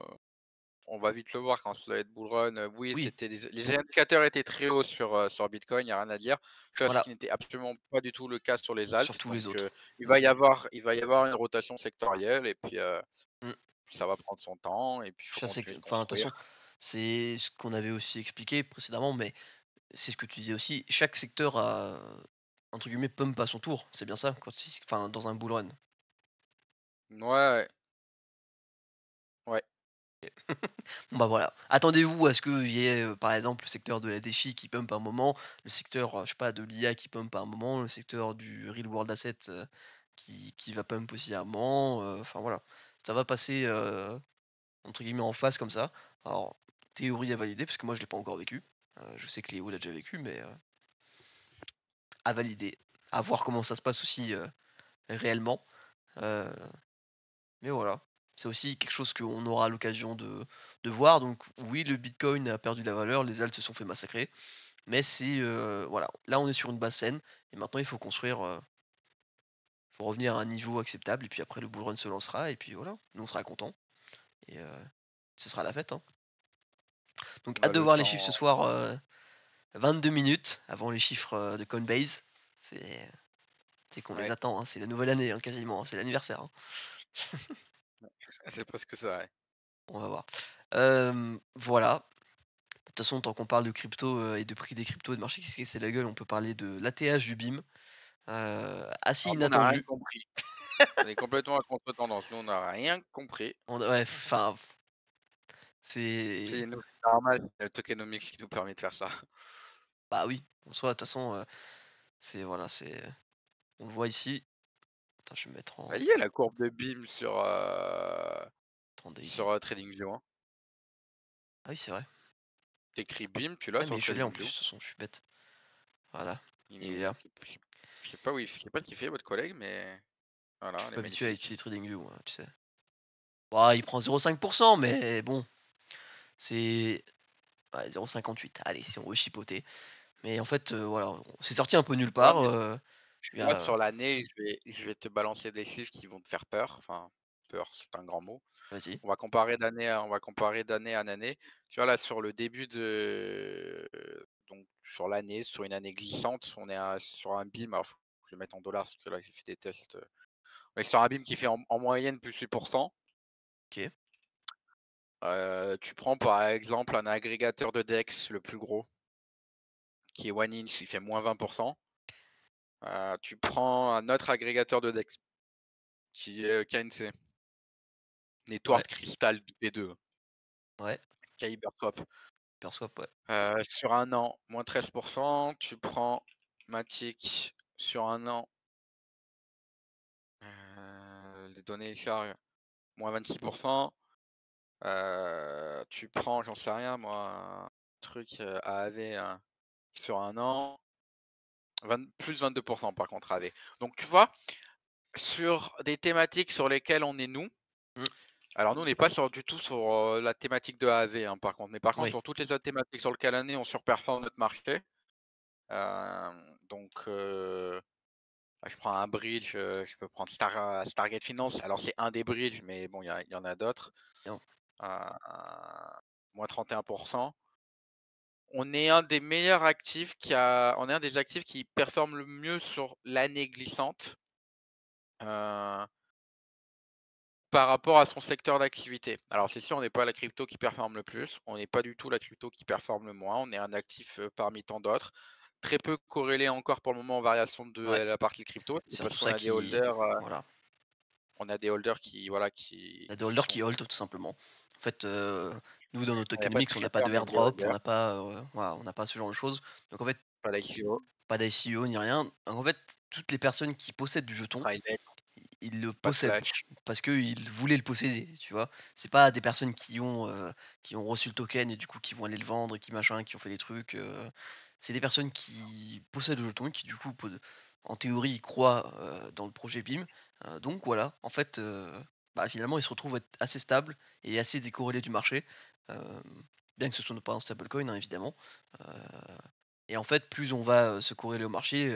on va vite le voir quand ça va être bull run, oui,
Oui,
c'était les indicateurs étaient très hauts sur bitcoin, il y a rien à dire. Chose
voilà,
qui n'était absolument pas du tout le cas sur les
sur
alts,
tous les
donc
autres.
il va y avoir une rotation sectorielle et puis,
Mmh.
ça va prendre son temps et puis il faut
Ça c'est
continuer de
enfin, de toute façon,
construire.
c'est ce qu'on avait aussi expliqué précédemment, mais c'est ce que tu disais aussi, chaque secteur a, entre guillemets, «pump à son tour», c'est bien ça? Enfin, dans un bull run.
Ouais, ouais.
Bon bah voilà, attendez-vous à ce qu'il y ait, par exemple, le secteur de la DeFi qui pump à un moment, le secteur, je sais pas, de l'IA qui pump à un moment, le secteur du real world asset, qui va pump aussi à un moment, enfin voilà. Ça va passer, entre guillemets «en phase» comme ça. Alors, théorie à valider parce que moi je l'ai pas encore vécu. Je sais que Léo l'a déjà vécu, mais à valider, à voir comment ça se passe aussi, réellement. Heu, mais voilà, c'est aussi quelque chose qu'on aura l'occasion de voir. Donc oui, le Bitcoin a perdu de la valeur, les alts se sont fait massacrer, mais c'est, voilà, là on est sur une base saine et maintenant il faut construire, faut revenir à un niveau acceptable et puis après le bull run se lancera et puis voilà, nous on sera contents et ce sera la fête, hein. Donc hâte
Bah,
de
le
voir les chiffres ce
temps
soir, 22 minutes avant les chiffres, de Coinbase. C'est qu'on les
ouais,
attend, hein, c'est la nouvelle année, hein, quasiment, hein, c'est l'anniversaire, hein.
c'est presque ça, ouais.
On va voir. Voilà. De toute façon, tant qu'on parle de crypto, et de prix des cryptos et de marché qui se casse la gueule, on peut parler de l'ATH du BIM, assez
Alors nous, on n'a rien
inattendu.
compris. On est complètement à contre-tendance. Nous, on n'a rien compris.
Ouais, enfin, c'est
Puis nous, c'est normal, c'est le tokenomics qui nous permet de faire ça.
bah, oui, en soi, de toute façon, c'est voilà, on le voit ici. Attends, je vais me mettre
Bah,
en
il y a la courbe de BIM sur,
daily.
TradingView, hein.
Ah oui, c'est vrai.
Tu écris BIM, tu l'as
Ah mais
sur
je l'ai en plus,
TradingView.
de toute façon, je suis bête. Voilà,
Il
il est
nous
là.
je sais pas où je sais pas ce qu'il fait votre collègue, mais
Je
voilà,
suis
elle est
pas habitué à
magnifique.
utiliser TradingView, moi, tu sais. Bah, il prend 0,5%, mais bon, c'est ouais, 0,58. Allez, si on veut chipoter. Mais en fait, voilà, c'est sorti un peu nulle
Ouais,
part,
mais
il y
moi
a
sur l'année, je vais te balancer des chiffres qui vont te faire peur. Enfin, peur, c'est un grand mot.
Vas-y.
On va comparer d'année en année. Tu vois, là, sur le début de donc sur l'année, sur une année glissante, on est sur un BIM, alors faut que je le mette en dollars parce que là, j'ai fait des tests, on est sur un BIM qui fait en moyenne plus 8%.
OK.
Tu prends, par exemple, un agrégateur de DEX, le plus gros, qui est OneInch, il fait -20%. Tu prends un autre agrégateur de DEX qui est, KNC,
Ouais,
Network Crystal B2,
ouais,
Kyberswap.
Perswap, ouais.
Sur un an, -13%. Tu prends Matic sur un an, les données chargent, -26%. Tu prends, j'en sais rien moi, un truc, AAV, sur un an, plus 22% par contre AV. Donc tu vois, sur des thématiques sur lesquelles on est nous,
Mmh,
alors nous on n'est pas du tout sur, la thématique de AAV, hein, par contre, mais par contre
oui,
sur toutes les autres thématiques sur lesquelles on est, on surperforme notre marché. Donc bah, je prends un bridge, je peux prendre Stargate Finance. Alors c'est un des bridges, mais bon, il y en a d'autres.
bien.
Heu, moins 31%. On est un des actifs qui performe le mieux sur l'année glissante, heu, par rapport à son secteur d'activité. Alors c'est sûr, on n'est pas la crypto qui performe le plus, on n'est pas du tout la crypto qui performe le moins, on est un actif, parmi tant d'autres. Très peu corrélé encore pour le moment aux variations de,
Ouais,
la partie crypto. C'est
c'est
parce
surtout
qu'on
ça
a des
qui
holders,
voilà.
qui voilà,
Il y a des
qui
holders
sont
qui hold tout simplement. En fait, nous dans notre
il y a pas de
tokenomics, on n'a pas
traders,
de
mais des
airdrop, on
holders,
n'a pas, voilà, on n'a pas ce genre de choses. Donc en fait,
pas d'ICO,
pas d'ICO ni rien. Donc en fait, toutes les personnes qui possèdent du jeton,
private,
ils le
pas de
possèdent
flash.
parce qu'ils voulaient le posséder, tu vois? C'est pas des personnes qui ont reçu le token et du coup qui vont aller le vendre et qui machin, qui ont fait des trucs, c'est des personnes qui possèdent le jeton et qui du coup en théorie, ils croient, dans le projet BIM, donc voilà, en fait, bah, finalement, ils se retrouvent être assez stables et assez décorrélés du marché, hem, bien que ce soit pas un stablecoin, hein, évidemment, heu et en fait, plus on va, se corréler au marché,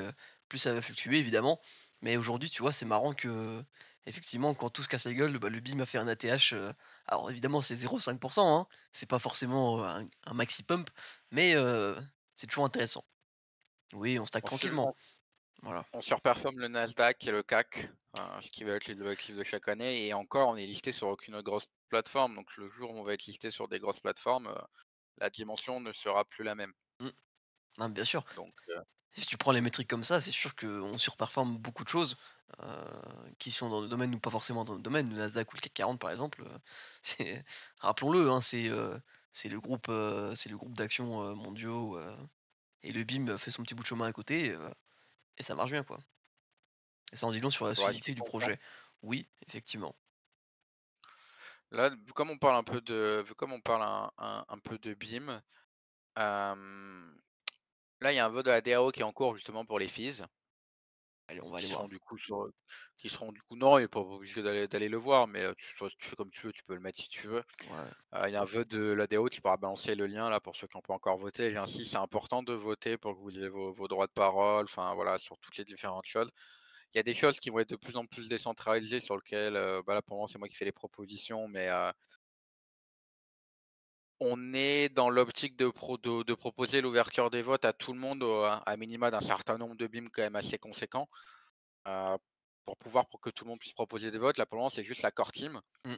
plus ça va fluctuer évidemment. Mais aujourd'hui, tu vois, c'est marrant que effectivement, quand tout se casse la gueule, bah, le BIM a fait un ATH, alors évidemment c'est 0,5, hein, c'est pas forcément, un maxi pump, mais c'est toujours intéressant. Oui, on stack
On se
tranquillement, voilà.
On surperforme le Nasdaq et le CAC, ce qui va être l'objectif de chaque année et encore, on est listé sur aucune autre grosse plateforme, donc le jour où on va être listé sur des grosses plateformes, la dimension ne sera plus la même.
Mmh. Non, bien sûr.
Donc
Si tu prends les métriques comme ça, c'est sûr qu'on surperforme beaucoup de choses, qui sont dans le domaine ou pas forcément dans le domaine. Le Nasdaq ou le CAC 40 par exemple, c'est rappelons-le, hein, c'est le groupe d'actions, mondiaux, et le BIM fait son petit bout de chemin à côté, et ça marche bien, quoi. Et ça en dit long sur la
faut rester
solidité du
confiant.
projet. Oui, effectivement.
Là, vu comme on parle un peu de BIM, là, il y a un vote de la DAO qui est en cours justement pour les fees.
Allez, on va aller
Qui
voir.
seront du coup non, il est pas obligé d'aller le voir, mais tu fais comme tu veux, tu peux le mettre si tu veux.
Ouais.
Il y a un vote de l'ADO, tu pourras balancer le lien là pour ceux qui ont pas encore voté. J'insiste, c'est important de voter pour que vous ayez vos droits de parole, enfin voilà, sur toutes les différentes choses. Il y a des choses qui vont être de plus en plus décentralisées sur lesquelles, bah, là pour moi c'est moi qui fais les propositions, mais on est dans l'optique de proposer l'ouverture des votes à tout le monde, à minima d'un certain nombre de BIM quand même assez conséquent. Heu, pour que tout le monde puisse proposer des votes. Là, pour le moment, c'est juste la core team.
Mmh.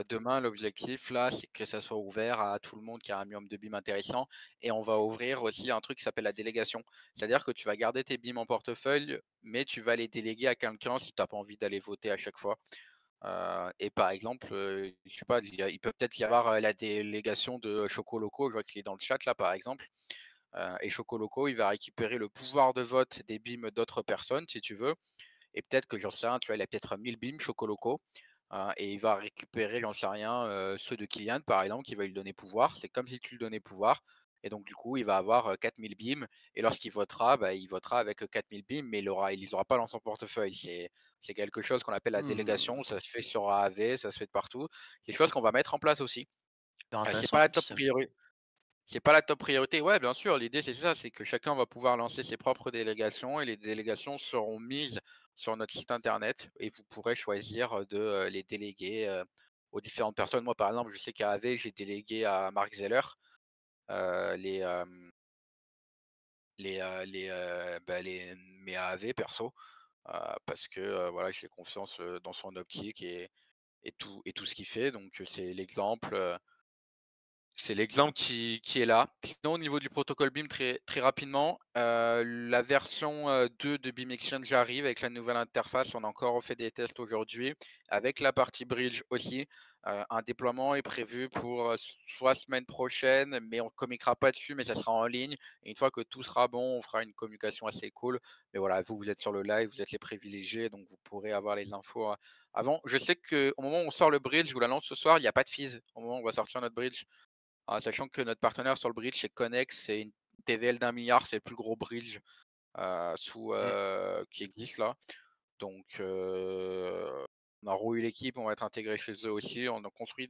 Demain, l'objectif là, c'est que ça soit ouvert à tout le monde qui a un minimum de BIM intéressant et on va ouvrir aussi un truc qui s'appelle la délégation. C'est-à-dire que tu vas garder tes BIM en portefeuille, mais tu vas les déléguer à quelqu'un si tu as pas envie d'aller voter à chaque fois. Et par exemple, je sais pas, il peut peut-être y avoir, la délégation de Choco Loco, je vois qu'il est dans le chat là, par exemple. Et Choco Loco, il va récupérer le pouvoir de vote des BIM d'autres personnes, si tu veux. Et peut-être que j'en sais rien, tu vois, il a peut-être 1000 BIM Chocoloco, et il va récupérer, j'en sais rien, ceux de Kylian par exemple, qui va lui donner pouvoir. C'est comme si tu lui donnais pouvoir et donc du coup, il va avoir, 4000 BIM et lorsqu'il votera, bah, il votera avec, 4000 BIM, mais il les aura pas dans son portefeuille. C'est quelque chose qu'on appelle la délégation,
Mmh.
ça se fait sur AAV, ça se fait de partout. C'est des choses qu'on va mettre en place aussi.
Hyper
C'est
intéressant
pas la
comme
top
système.
C'est pas la top priorité. Ouais, bien sûr, l'idée c'est ça, c'est que chacun va pouvoir lancer ses propres délégations et les délégations seront mises sur notre site internet et vous pourrez choisir de, les déléguer, aux différentes personnes. Moi, par exemple, je sais qu'à AV, j'ai délégué à Mark Zeller, les, mes AAV perso, parce que, voilà, j'ai confiance, dans son optique et tout ce qu'il fait donc c'est l'exemple qui est là. Sinon au niveau du protocole BIM très très rapidement, la version, 2 de BIM Exchange arrive avec la nouvelle interface. On a encore fait des tests aujourd'hui avec la partie bridge aussi. Un déploiement est prévu pour, soit semaine prochaine, mais on ne communiquera pas dessus, mais ça sera en ligne et une fois que tout sera bon, on fera une communication assez cool. Mais voilà, vous êtes sur le live, vous êtes les privilégiés, donc vous pourrez avoir les infos, avant. Je sais qu'au moment où on sort le bridge, je vous l'annonce ce soir, il y a pas de fees au moment où on va sortir notre bridge. Sachant que notre partenaire sur le bridge, c'est Connex, c'est une TVL d'1 milliard, c'est le plus gros bridge,
Mmh.
qui existe là. Donc on a revu l'équipe, on va être intégré chez eux aussi. On finit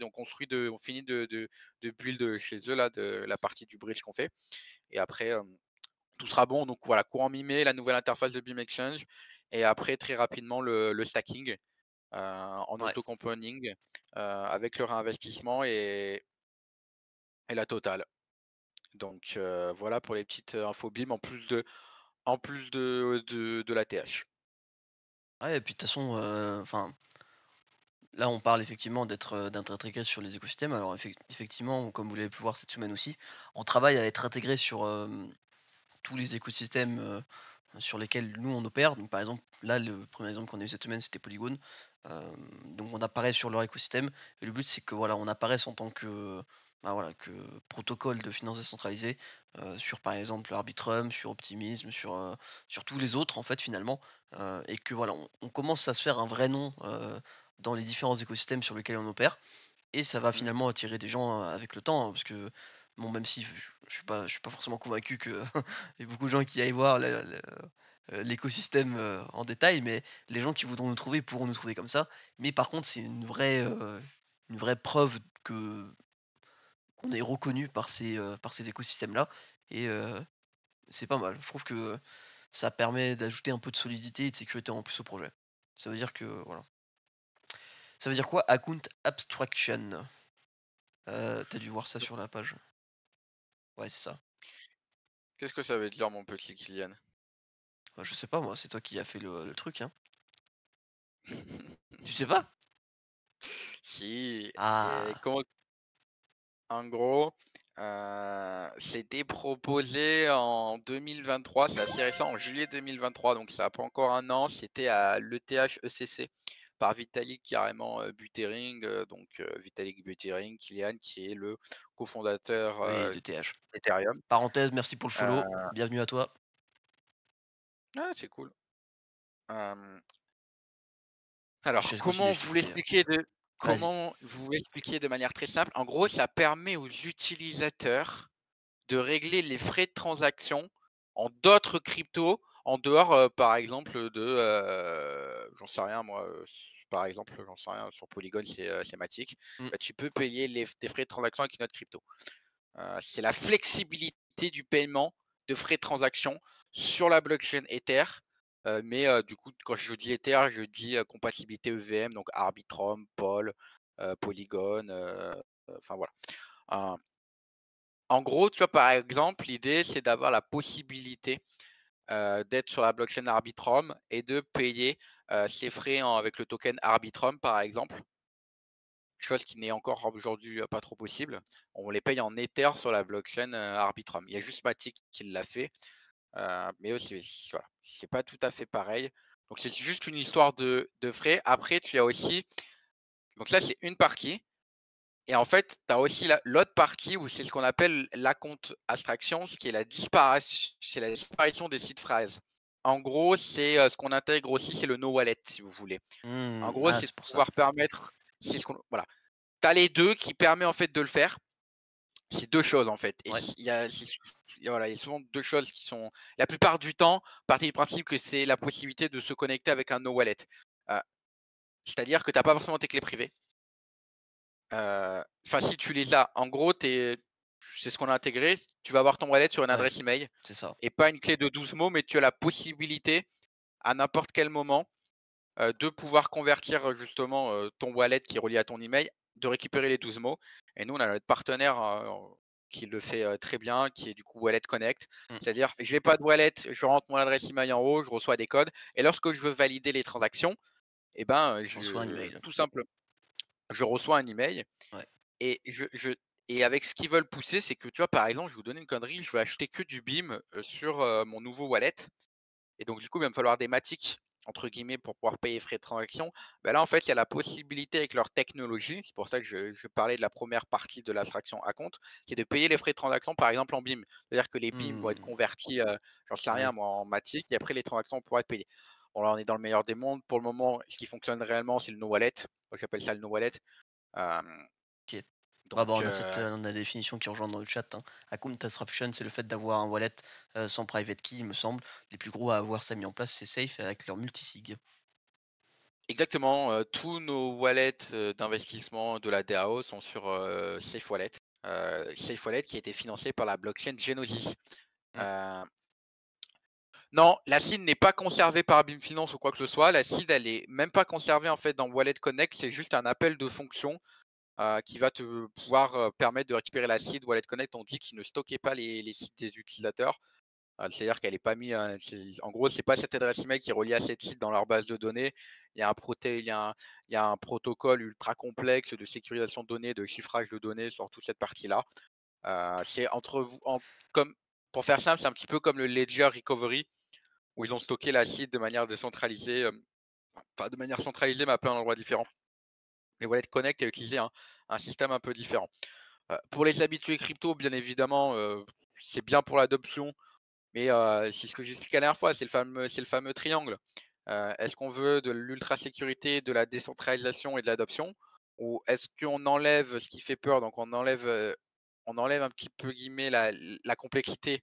de build, chez eux là, de la partie du bridge qu'on fait et après, tout sera bon. Donc voilà, courant mi-mai, la nouvelle interface de BIM Exchange et après très rapidement le stacking, en
Ouais.
auto-compounding, avec le réinvestissement et la totale. Donc voilà pour les petites, infos BIM en plus de l'ATH.
Ouais et puis de toute façon, enfin, là on parle effectivement d'être intégré sur les écosystèmes. Alors effectivement, comme vous l'avez pu voir cette semaine aussi, on travaille à être intégré sur, tous les écosystèmes, sur lesquels nous on opère. Donc par exemple, là le premier exemple qu'on a eu cette semaine, c'était Polygon. Donc on apparaît sur leur écosystème et le but c'est que voilà, on apparaisse en tant que, bah, voilà, que protocole de finance décentralisée, sur par exemple Arbitrum, sur Optimism, sur tous les autres en fait finalement, et que voilà, on commence à se faire un vrai nom, dans les différents écosystèmes sur lesquels on opère et ça va
Mmh.
finalement attirer des gens, avec le temps, hein, parce que bon, même si je suis pas forcément convaincu qu'il y ait beaucoup de gens qui aillent voir l'écosystème, en détail, mais les gens qui voudront nous trouver pourront nous trouver comme ça. Mais par contre, c'est une vraie preuve que qu'on est reconnu par ces écosystèmes-là et c'est pas mal. Je trouve que ça permet d'ajouter un peu de solidité et de sécurité en plus au projet. Ça veut dire que voilà. Ça veut dire quoi? Account abstraction. Tu dû voir ça sur la page. Ouais, c'est ça.
Qu'est-ce que ça veut dire mon petit Kylian?
Bah, je sais pas moi, c'est toi qui as fait le truc, hein. Tu sais pas?
Si et
Ah!
comment en gros, c'était proposé en 2023, c'est assez récent, en juillet 2023, donc ça a pas encore un an. C'était à l'ETH-ECC par Vitalik carrément, Buterin, donc Vitalik Buterin, Kylian qui est le cofondateur,
Oui, de TH.
d'Ethereum.
Parenthèse, merci pour le follow.
Heu,
Bienvenue à toi.
ouais, c'est cool. Hem
Je te
Alors,
laisse continuer,
comment
je t'ai
vous
coupé.
l'expliquer de
Vas-y.
comment vous expliquer de manière très simple? En gros, ça permet aux utilisateurs de régler les frais de transaction en d'autres cryptos, en dehors, par exemple, j'en sais rien moi, par exemple, j'en sais rien, sur Polygon, c'est Matic.
Mmh.
Bah, tu peux payer tes frais de transaction avec une autre crypto. C'est la flexibilité du paiement de frais de transaction sur la blockchain Ether, mais du coup, quand je dis Ether, je dis, compatibilité EVM, donc Arbitrum, Polygon, enfin voilà. Heu, En gros, tu vois, par exemple, l'idée, c'est d'avoir la possibilité, d'être sur la blockchain Arbitrum et de payer, ses frais avec le token Arbitrum, par exemple. Chose qui n'est encore aujourd'hui, pas trop possible. On les paye en Ether sur la blockchain, Arbitrum. Il y a juste Matic qui l'a fait, mais aussi voilà, c'est pas tout à fait pareil. Donc c'est juste une histoire de frais. Après, tu as aussi donc ça, c'est une partie et en fait, tu as aussi l'autre partie où c'est ce qu'on appelle l'account abstraction, ce qui est la disparition des seed phrases. En gros, c'est, ce qu'on intègre aussi, c'est le no wallet, si vous voulez. En
Mmh.
gros,
Ah,
c'est de
c'est pour ça.
pouvoir permettre c'est ce qu'on voilà. Tu as les 2 qui permet en fait de le faire. C'est 2 choses en fait et
Ouais.
il y a voilà, il y a souvent 2 choses qui sont la plupart du temps, partir du principe que c'est la possibilité de se connecter avec un no wallet. Heu, C'est-à-dire que tu as pas forcément tes clés privées. Enfin si tu les as, en gros, c'est ce qu'on a intégré. Tu vas avoir ton wallet sur une
Ouais,
adresse email
c'est ça.
et pas une clé de 12 mots, mais tu as la possibilité à n'importe quel moment de pouvoir convertir justement ton wallet qui est relié à ton email, de récupérer les 12 mots. Et nous, on a notre partenaire qui le fait très bien, qui est du coup Wallet Connect.
Mmh.
C'est-à-dire, je n'ai pas de wallet, je rentre mon adresse email en haut, je reçois des codes. Et lorsque je veux valider les transactions, eh ben,
On reçoit un email.
tout simple, je reçois un email.
Ouais.
Et, et avec ce qu'ils veulent pousser, c'est que tu vois, par exemple, je vais vous donner une connerie, je vais acheter que du BIM sur mon nouveau wallet. Et donc, du coup, il va me falloir des matiques, entre guillemets, pour pouvoir payer les frais de transaction. Bah là, en fait, il y a la possibilité avec leur technologie, c'est pour ça que je parlais de la première partie de l'abstraction à compte, c'est de payer les frais de transaction, par exemple, en BIM. C'est-à-dire que les BIM vont être
Mmh.
convertis, j'en sais rien,
Ouais.
moi, en matiques, et après, les transactions pourront être payées. Bon, là, on est dans le meilleur des mondes. Pour le moment, ce qui fonctionne réellement, c'est le no wallet. Moi, j'appelle ça le no wallet. Euh,
OK. Bah,
donc,
on a la définition qui rejoint dans le chat, hein. Account Disruption, c'est le fait d'avoir un wallet, sans private key, il me semble. Les plus gros à avoir ça mis en place, c'est Safe avec leur multisig.
exactement, tous nos wallets, d'investissement de la DAO sont sur, Safe Wallet. Safe Wallet qui a été financé par la blockchain Genesis.
Mmh.
Heu, non, la seed n'est pas conservée par Beam Finance ou quoi que ce soit. La seed, elle est même pas conservée en fait dans Wallet Connect, c'est juste un appel de fonction, qui va te pouvoir, permettre de récupérer la seed. Wallet Connect, on dit qu'il ne stockait pas les seeds des utilisateurs. C'est-à-dire qu'elle est pas mise, en gros, c'est pas cette adresse email qui est reliée à cette site dans leur base de données. Il y a un, il y a un protocole ultra complexe de sécurisation de données, de chiffrage de données sur toute cette partie-là. C'est entre vous, comme, pour faire simple, c'est un petit peu comme le Ledger Recovery, où ils ont stocké la site de manière décentralisée, enfin de manière centralisée, mais à plein d'endroits différents. Les Wallet Connect a utilisé un système un peu différent. Pour les habitués crypto, bien évidemment, c'est bien pour l'adoption, mais c'est ce que j'expliquais la dernière fois, c'est le fameux triangle. Est-ce qu'on veut de l'ultra sécurité, de la décentralisation et de l'adoption? Ou est-ce qu'on enlève ce qui fait peur, donc on enlève un petit peu guillemets la complexité.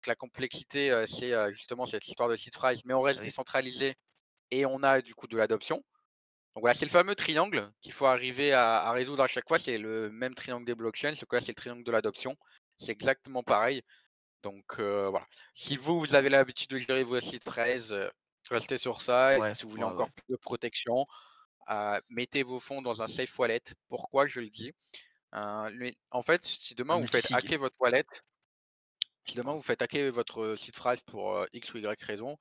La complexité, c'est justement cette histoire de seed phrase, mais on
Ah
reste
oui.
décentralisé et on a du coup de l'adoption. Donc voilà, c'est le fameux triangle qu'il faut arriver à résoudre à chaque fois. C'est le même triangle des blockchains, sauf que là, c'est le triangle de l'adoption. C'est exactement pareil. Donc voilà. Si vous avez l'habitude de gérer vos sites fraises, restez sur ça. Et
Ouais,
si vous voulez
ouais, ouais.
encore plus de protection, mettez vos fonds dans un safe wallet. Pourquoi je le dis? En fait, si
Un
demain vous faites
multisig.
hacker votre wallet, si demain
Pardon.
vous faites hacker votre site phrase pour X ou Y raison,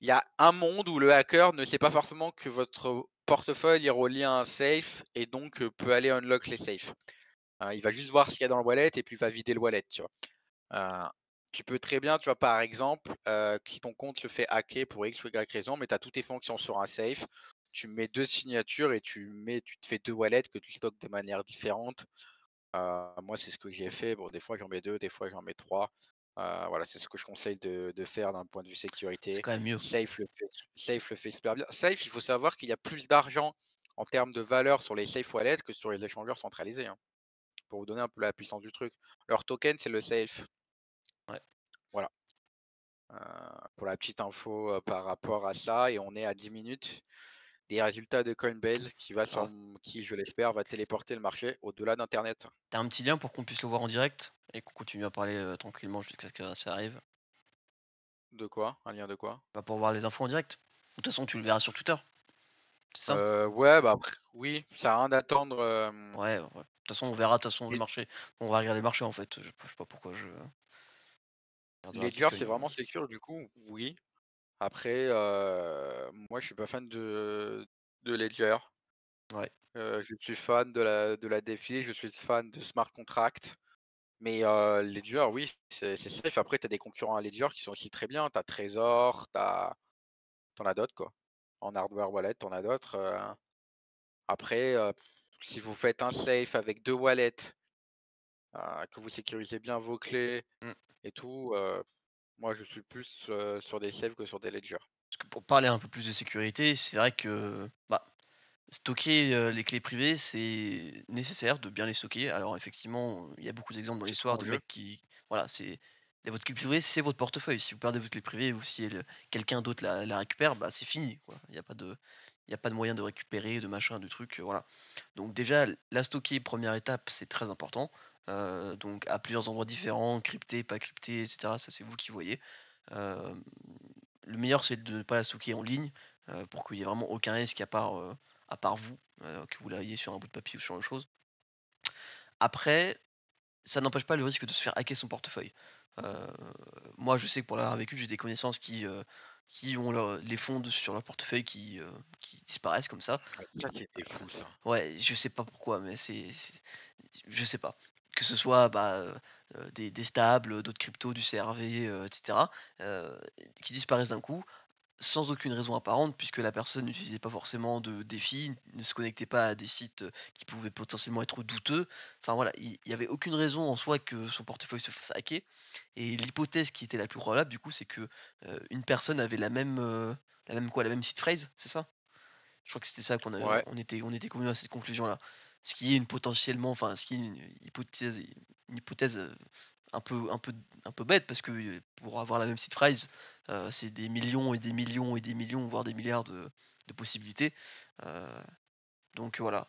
il y a un monde où le hacker ne sait pas forcément que votre portefeuille est relié à un safe et donc peut aller unlock les safes. Il va juste voir ce qu'il y a dans le wallet et puis il va vider le wallet, tu vois? Heu, tu peux très bien, tu vois, par exemple, si ton compte se fait hacker pour X ou Y raison, mais tu as tous tes fonds qui sont sur un safe, tu mets 2 signatures et tu te fais 2 wallets que tu stockes de manière différente. Moi, c'est ce que j'ai fait. Bon, des fois, j'en mets 2, des fois, j'en mets 3. Voilà, c'est ce que je conseille de faire d'un point de vue
C'est
sécurité.
quand même mieux.
Safe le fait super bien. Safe, il faut savoir qu'il y a plus d'argent en termes de valeur sur les safe wallets que sur les échangeurs centralisés, hein, pour vous donner un peu la puissance du truc. Leur token, c'est le safe.
Ouais.
Voilà. Pour la petite info, par rapport à ça et on est à 10 minutes des résultats de Coinbase
Ah.
qui, je l'espère, va téléporter le marché au-delà d'internet.
Tu un petit lien pour qu'on puisse le voir en direct et qu'on continue à parler, tranquillement jusqu'à ce que ça arrive?
De quoi? Un lien de quoi?
Bah, pour voir les infos en direct. De toute façon, tu le verras sur Twitter, c'est ça?
Ouais, bah, après oui, ça sert à rien d'attendre,
Ouais, ouais. De toute façon, on verra de toute façon le
les
marché. On va regarder le marché, en fait. Je sais pas pourquoi je regarderai
Ledger, c'est
Bitcoin,
vraiment sécure du coup? Oui. Après, moi je suis pas fan de Ledger.
Ouais.
Je suis fan de la DeFi, je suis fan de smart contract. Mais Ledger, oui, c'est safe. Après, tu as des concurrents à Ledger qui sont aussi très bien. Tu as Trezor, tu as d'autres, quoi. En hardware wallet, tu en as d'autres. Après, si vous faites un safe avec 2 wallets, que vous sécurisez bien vos clés
Mmh.
et tout, moi je suis plus, sur des safes que sur des Ledger.
Parce que pour parler un peu plus de sécurité, c'est vrai que, bah, stocker, les clés privées, c'est nécessaire de bien les stocker. Alors effectivement, il y a beaucoup d'exemples dans
C'est tout
l'histoire de
l'enjeu.
mecs qui voilà, votre clé privée, c'est votre portefeuille. Si vous perdez votre clé privée ou si quelqu'un d'autre la récupère, bah, c'est fini, quoi. Il y a pas de Il n'y a pas de moyen de récupérer, de machin, de trucs, voilà. Donc déjà, la stocker, première étape, c'est très important. Donc à plusieurs endroits différents, crypté, pas crypté, etc. Ça c'est vous qui voyez. Le meilleur c'est de ne pas la stocker en ligne pour qu'il n'y ait vraiment aucun risque à part vous, que vous l'ayez sur un bout de papier ou sur autre chose. Après, ça n'empêche pas le risque de se faire hacker son portefeuille. Moi je sais que pour l'avoir vécu, j'ai des connaissances qui ont les fonds sur leur portefeuille qui disparaissent comme ça.
Ça, c'était fou, ça.
Ouais, je sais pas pourquoi, mais je sais pas. Que ce soit des stables, d'autres cryptos, du CRV, etc., qui disparaissent d'un coup, sans aucune raison apparente, puisque la personne n'utilisait pas forcément de défi, ne se connectait pas à des sites qui pouvaient potentiellement être douteux. Enfin voilà, il n'y avait aucune raison en soi que son portefeuille se fasse hacker. Et l'hypothèse qui était la plus probable, du coup, c'est que une personne avait la même seed phrase, c'est ça? Je crois que c'était ça
Ouais.
on était convenu à cette conclusion-là. Ce qui est ce qui est une hypothèse un peu bête parce que pour avoir la même seed phrase, c'est des millions et des millions et des millions, voire des milliards de possibilités. Donc voilà.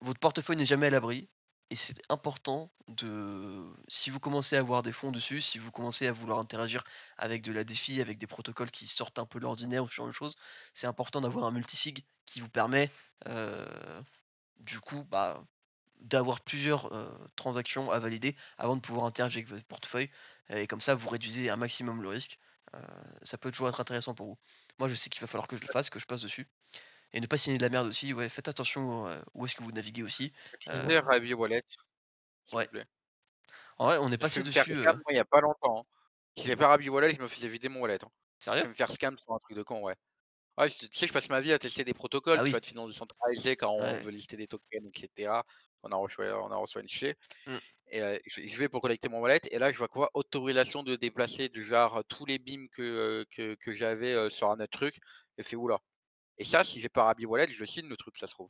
Votre portefeuille n'est jamais à l'abri. Et c'est important si vous commencez à avoir des fonds dessus, si vous commencez à vouloir interagir avec de la défi, avec des protocoles qui sortent un peu de l'ordinaire ou ce genre de choses, c'est important d'avoir un multisig qui vous permet, du coup, d'avoir plusieurs transactions à valider avant de pouvoir interagir avec votre portefeuille. Et comme ça, vous réduisez un maximum le risque. Ça peut toujours être intéressant pour vous. Moi, je sais qu'il va falloir que je le fasse, que je passe dessus. Et ne pas signer de la merde aussi. Ouais, faites attention où est-ce que vous naviguez aussi.
Utilisez Ravi Wallet, s'il vous
Ouais.
plaît.
En vrai, on est
J'ai
passé
failli me faire
dessus.
scam, moi, il y a pas longtemps, hein. Si j'avais pas Ravi Wallet, je me faisais vider mon wallet, hein. J'ai
Sérieux?
failli me faire scam sur un truc de con, ouais. Ouais, tu sais, je passe ma vie à tester des protocoles,
Ah
tu
oui.
vois, de finances décentralisées quand on
Ouais.
veut lister des tokens, et cetera. On en reçoit une fichier
Mm.
et je vais pour collecter mon wallet et là, je vois quoi? Autorisation de déplacer du genre tous les BIM que j'avais, sur un autre truc et fait: «Ouh là» et ça, si j'ai pas Rabi Wallet, je le signe le truc, ça se trouve.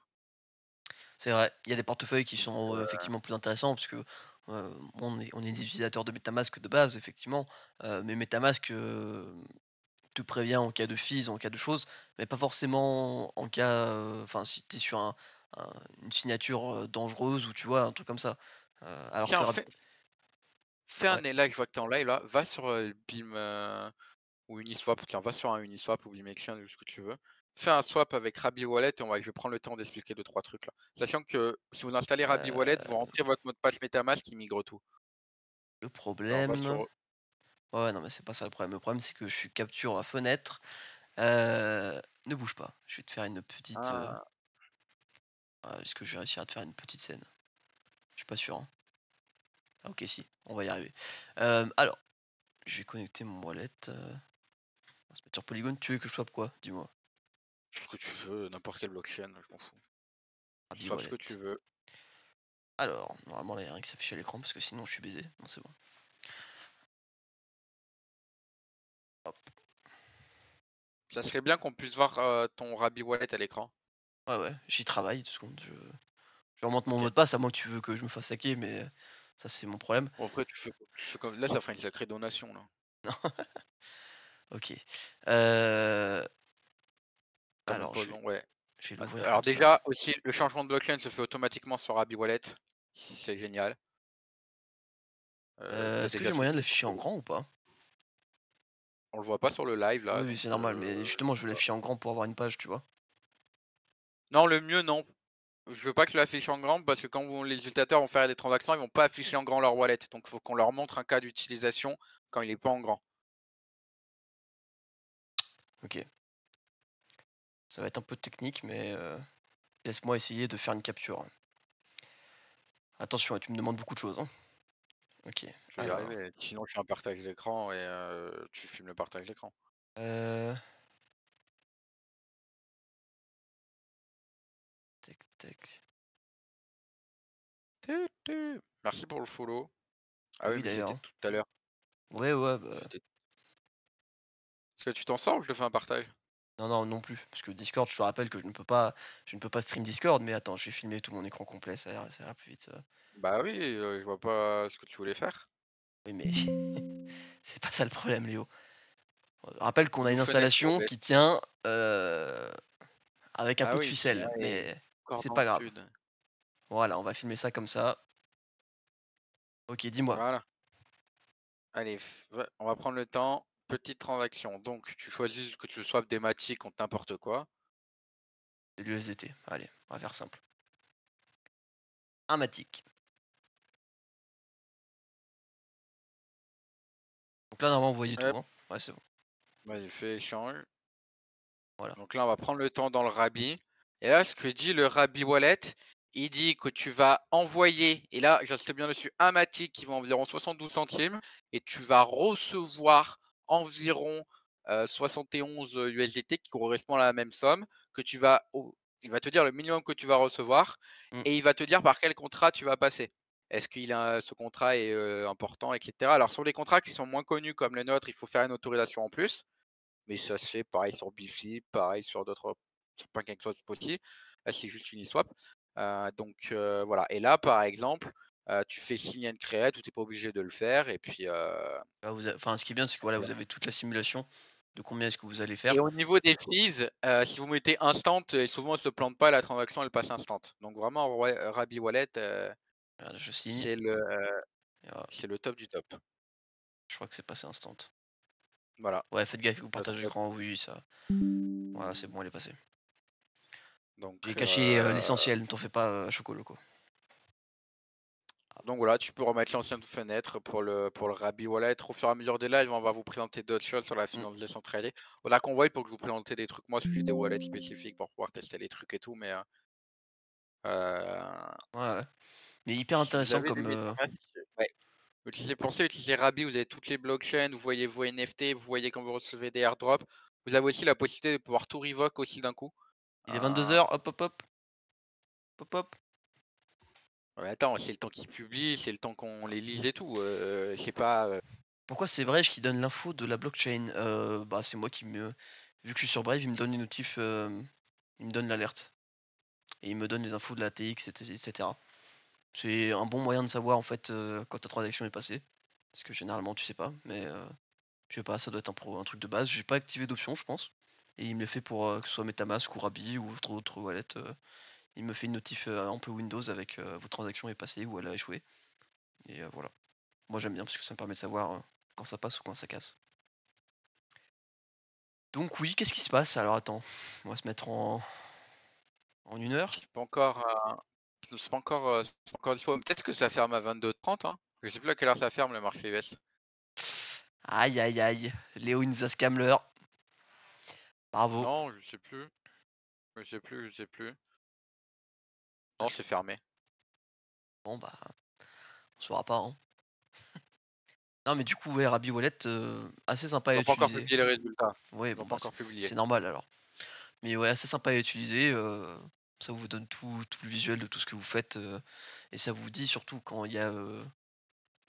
C'est vrai. Il y a des portefeuilles qui
Donc
sont effectivement plus intéressants parce que on est des utilisateurs de MetaMask de base, effectivement. Mais MetaMask te prévient en cas de fees, en cas de choses, mais pas forcément en cas. Enfin, si tu es sur une signature dangereuse ou tu vois, un truc comme ça. Alors que.
tiens, fais
Ouais.
un là, je vois que tu es en live là, va sur, BIM, ou Uniswap, tiens, va sur un Uniswap ou BIM Exchange ou ce que tu veux. Fais un swap avec Rabi Wallet et je vais prendre le temps d'expliquer deux trois trucs là. Sachant que si vous installez Rabi Wallet,
Euh,
vous rentrez votre mot de passe MetaMask, il migre tout.
le
Alors va
problème.
sur
Ouais, non, mais c'est pas ça le problème. Le problème, c'est que je suis capture à fenêtre. Ne bouge pas. Je vais te faire une petite.
ah,
Est-ce que je vais réussir à te faire une petite scène? Je suis pas sûr, hein. Ah, ok, si, on va y arriver. Alors, je vais connecter mon wallet. On va se mettre sur Polygon. Tu veux que je swap quoi? Dis-moi.
ce que tu veux, n'importe quelle blockchain, je m'en fous.
Rabi
Swap ce que
wallet.
tu veux.
Alors, normalement, là, il n'y a rien qui s'affiche à l'écran parce que sinon, je suis baisé. Non, c'est bon. Hop.
Ça serait bien qu'on puisse voir ton Rabi Wallet à l'écran.
Ouais, ouais, j'y travaille. 2 secondes. Je remonte mon
Ok.
mot de passe à moins que tu veux que je me fasse hacker, mais ça, c'est mon problème.
Bon, après, tu fais comme. Là, ça ferait une sacrée donation là.
Ok.
T'as même
Alors,
pas besoin, ouais.
je vais l'ouvrir
Alors
comme ça.
déjà aussi, le changement de blockchain se fait automatiquement sur Rabi Wallet. C'est génial. Peut-être
Est-ce que
déjà
j'ai
sous le
moyen de
truc.
l'afficher en grand ou pas?
On le voit pas sur le live là,
Oui, oui,
donc
c'est normal, mais justement, je veux l'afficher en grand pour avoir une page, tu vois.
non, le mieux non. Je veux pas que tu l'affiches en grand parce que quand les utilisateurs vont faire des transactions, ils vont pas afficher en grand leur wallet. Donc il faut qu'on leur montre un cas d'utilisation quand il est pas en grand.
Ok. Ça va être un peu technique, mais laisse-moi essayer de faire une capture. Attention, tu me demandes beaucoup de choses, hein. Ok,
Je vais y
alors.
arriver. Sinon, je fais un partage d'écran et tu filmes le partage d'écran.
Euh... Tac, tac.
Merci pour le follow. Ah
Ah
oui,
oui,
mais c'était
d'ailleurs.
tout à l'heure.
Ouais, ouais, bah.
J'étais- Est-ce que tu t'en sors ou je le fais un partage?
Non, non, non plus. Parce que Discord, je te rappelle que je ne peux pas stream Discord, mais attends, je vais filmer tout mon écran complet, ça ira plus vite.
Bah oui, je vois pas ce que tu voulais faire.
Oui, mais c'est pas ça le problème, Léo. Rappelle qu'on a
New
une
fenêtre
installation
OBS.
qui tient Avec un
Ah
peu de
oui,
ficelle,
et
mais
encore
c'est
dans
pas
le
grave.
sud.
Voilà, on va filmer ça comme ça. Ok, dis-moi.
Voilà. Allez, on va prendre le temps. Petite transaction. Donc, tu choisis que tu swaps des Matic contre n'importe quoi.
C'est l'USDT. Allez, on va faire simple. Un Matic. Donc là, normalement, vous voyez tout.
Hop,
Hein. Ouais, c'est bon.
vas-y, fais échange.
Voilà.
Donc là, on va prendre le temps dans le Rabbi. Et là, ce que dit le Rabbi Wallet, il dit que tu vas envoyer, et là, j'insiste bien dessus, un Matic qui vaut environ 72 centimes, et tu vas recevoir environ 71 USDT qui correspond à la même somme, que tu vas, il va te dire le minimum que tu vas recevoir,
Mm.
et il va te dire par quel contrat tu vas passer. Est-ce que ce contrat est important, etc. Alors sur les contrats qui sont moins connus comme le nôtre, il faut faire une autorisation en plus. Mais ça se fait pareil sur Bifi, pareil sur d'autres, sur PancakeSwap aussi. Là, c'est juste Uniswap. Donc voilà. Et là, par exemple, tu fais sign and create, tu n'es pas obligé de le faire. Et puis,
Là, enfin, ce qui est bien, c'est que voilà, vous avez toute la simulation de combien est-ce que vous allez faire.
et au niveau des fees, si vous mettez instant, et souvent elle se plante pas, la transaction elle passe instant. Donc vraiment, Rabbi Wallet,
Voilà, je signe.
c'est le,
Et voilà,
c'est le top du top.
je crois que c'est passé instant.
Voilà.
Ouais, faites gaffe, vous
Ça,
partagez
c'est
l'écran. Oui, ça. Voilà, c'est bon, elle est passée.
Donc,
J'ai caché l'essentiel, ne t'en fais pas, Chocoloco.
Donc voilà, tu peux remettre l'ancienne fenêtre pour le Rabbi Wallet. Au fur et à mesure des lives, on va vous présenter d'autres choses sur la
Mm.
finance décentralisée. On a convoyé pour que je vous présente des trucs, moi, parce que j'ai des wallets spécifiques pour pouvoir tester les trucs et tout, mais euh,
Ouais, ouais. Mais hyper
si vous
intéressant
avez des
comme.
métamask, ouais. Pensez à utiliser Rabbi, vous avez toutes les blockchains, vous voyez vos NFT, vous voyez quand vous recevez des airdrops. Vous avez aussi la possibilité de pouvoir tout revoke aussi d'un coup.
Il est
Euh,
22h, hop, hop, hop. Hop, hop.
ouais, attends, c'est le temps qu'ils publient, c'est le temps qu'on les lise et tout. C'est pas.
Pourquoi c'est Brave qui donne l'info de la blockchain? Bah, c'est moi qui me. Vu que je suis sur Brave, il me donne les notifs. Il me donne l'alerte. Et il me donne les infos de la TX, etc. C'est un bon moyen de savoir en fait quand ta transaction est passée. Parce que généralement tu sais pas, mais je sais pas, ça doit être un truc de base. J'ai pas activé d'option, je pense. Et il me le fait pour que ce soit Metamask ou Rabbi ou autre wallet. Il me fait une notif un peu Windows avec votre transaction est passée ou elle a échoué. Et voilà. Moi j'aime bien parce que ça me permet de savoir quand ça passe ou quand ça casse. Donc oui, qu'est-ce qui se passe? Alors attends, on va se mettre en 1 heure.
C'est pas encore, c'est pas encore dispo. Peut-être que ça ferme à 22h30, hein. Je sais plus à quelle heure ça ferme le marché US.
Aïe aïe aïe, Léo Inza Scamler. Bravo.
Non, je sais plus. Je sais plus. Non, c'est fermé.
Bon bah, on saura pas. Hein. Non mais du coup, ouais, Rabbi Wallet, assez sympa à
Ils ont pas encore
utiliser.
publié les résultats.
Ouais,
Ils
bon
ont pas
bah
encore publié.
c'est normal alors. Mais ouais, assez sympa à utiliser. Ça vous donne tout le visuel de tout ce que vous faites. Et ça vous dit surtout quand il y a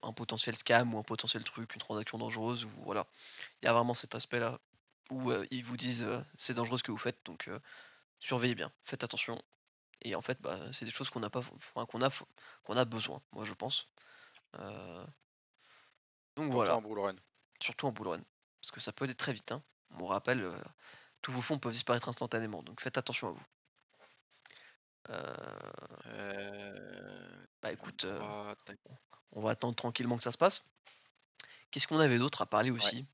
un potentiel scam ou un potentiel truc, une transaction dangereuse. Ou voilà. Il y a vraiment cet aspect-là où ils vous disent c'est dangereux ce que vous faites. Donc surveillez bien, faites attention. Et en fait, bah, c'est des choses qu'on n'a pas, enfin, qu'on a besoin, moi je pense. Euh, donc
Surtout
voilà,
en bull run.
surtout en bull run. Parce que ça peut aller très vite. Hein. On rappelle, tous vos fonds peuvent disparaître instantanément. Donc faites attention à vous. Bah écoute,
23, tac.
on va attendre tranquillement que ça se passe. Qu'est-ce qu'on avait d'autre à parler
Ouais.
aussi?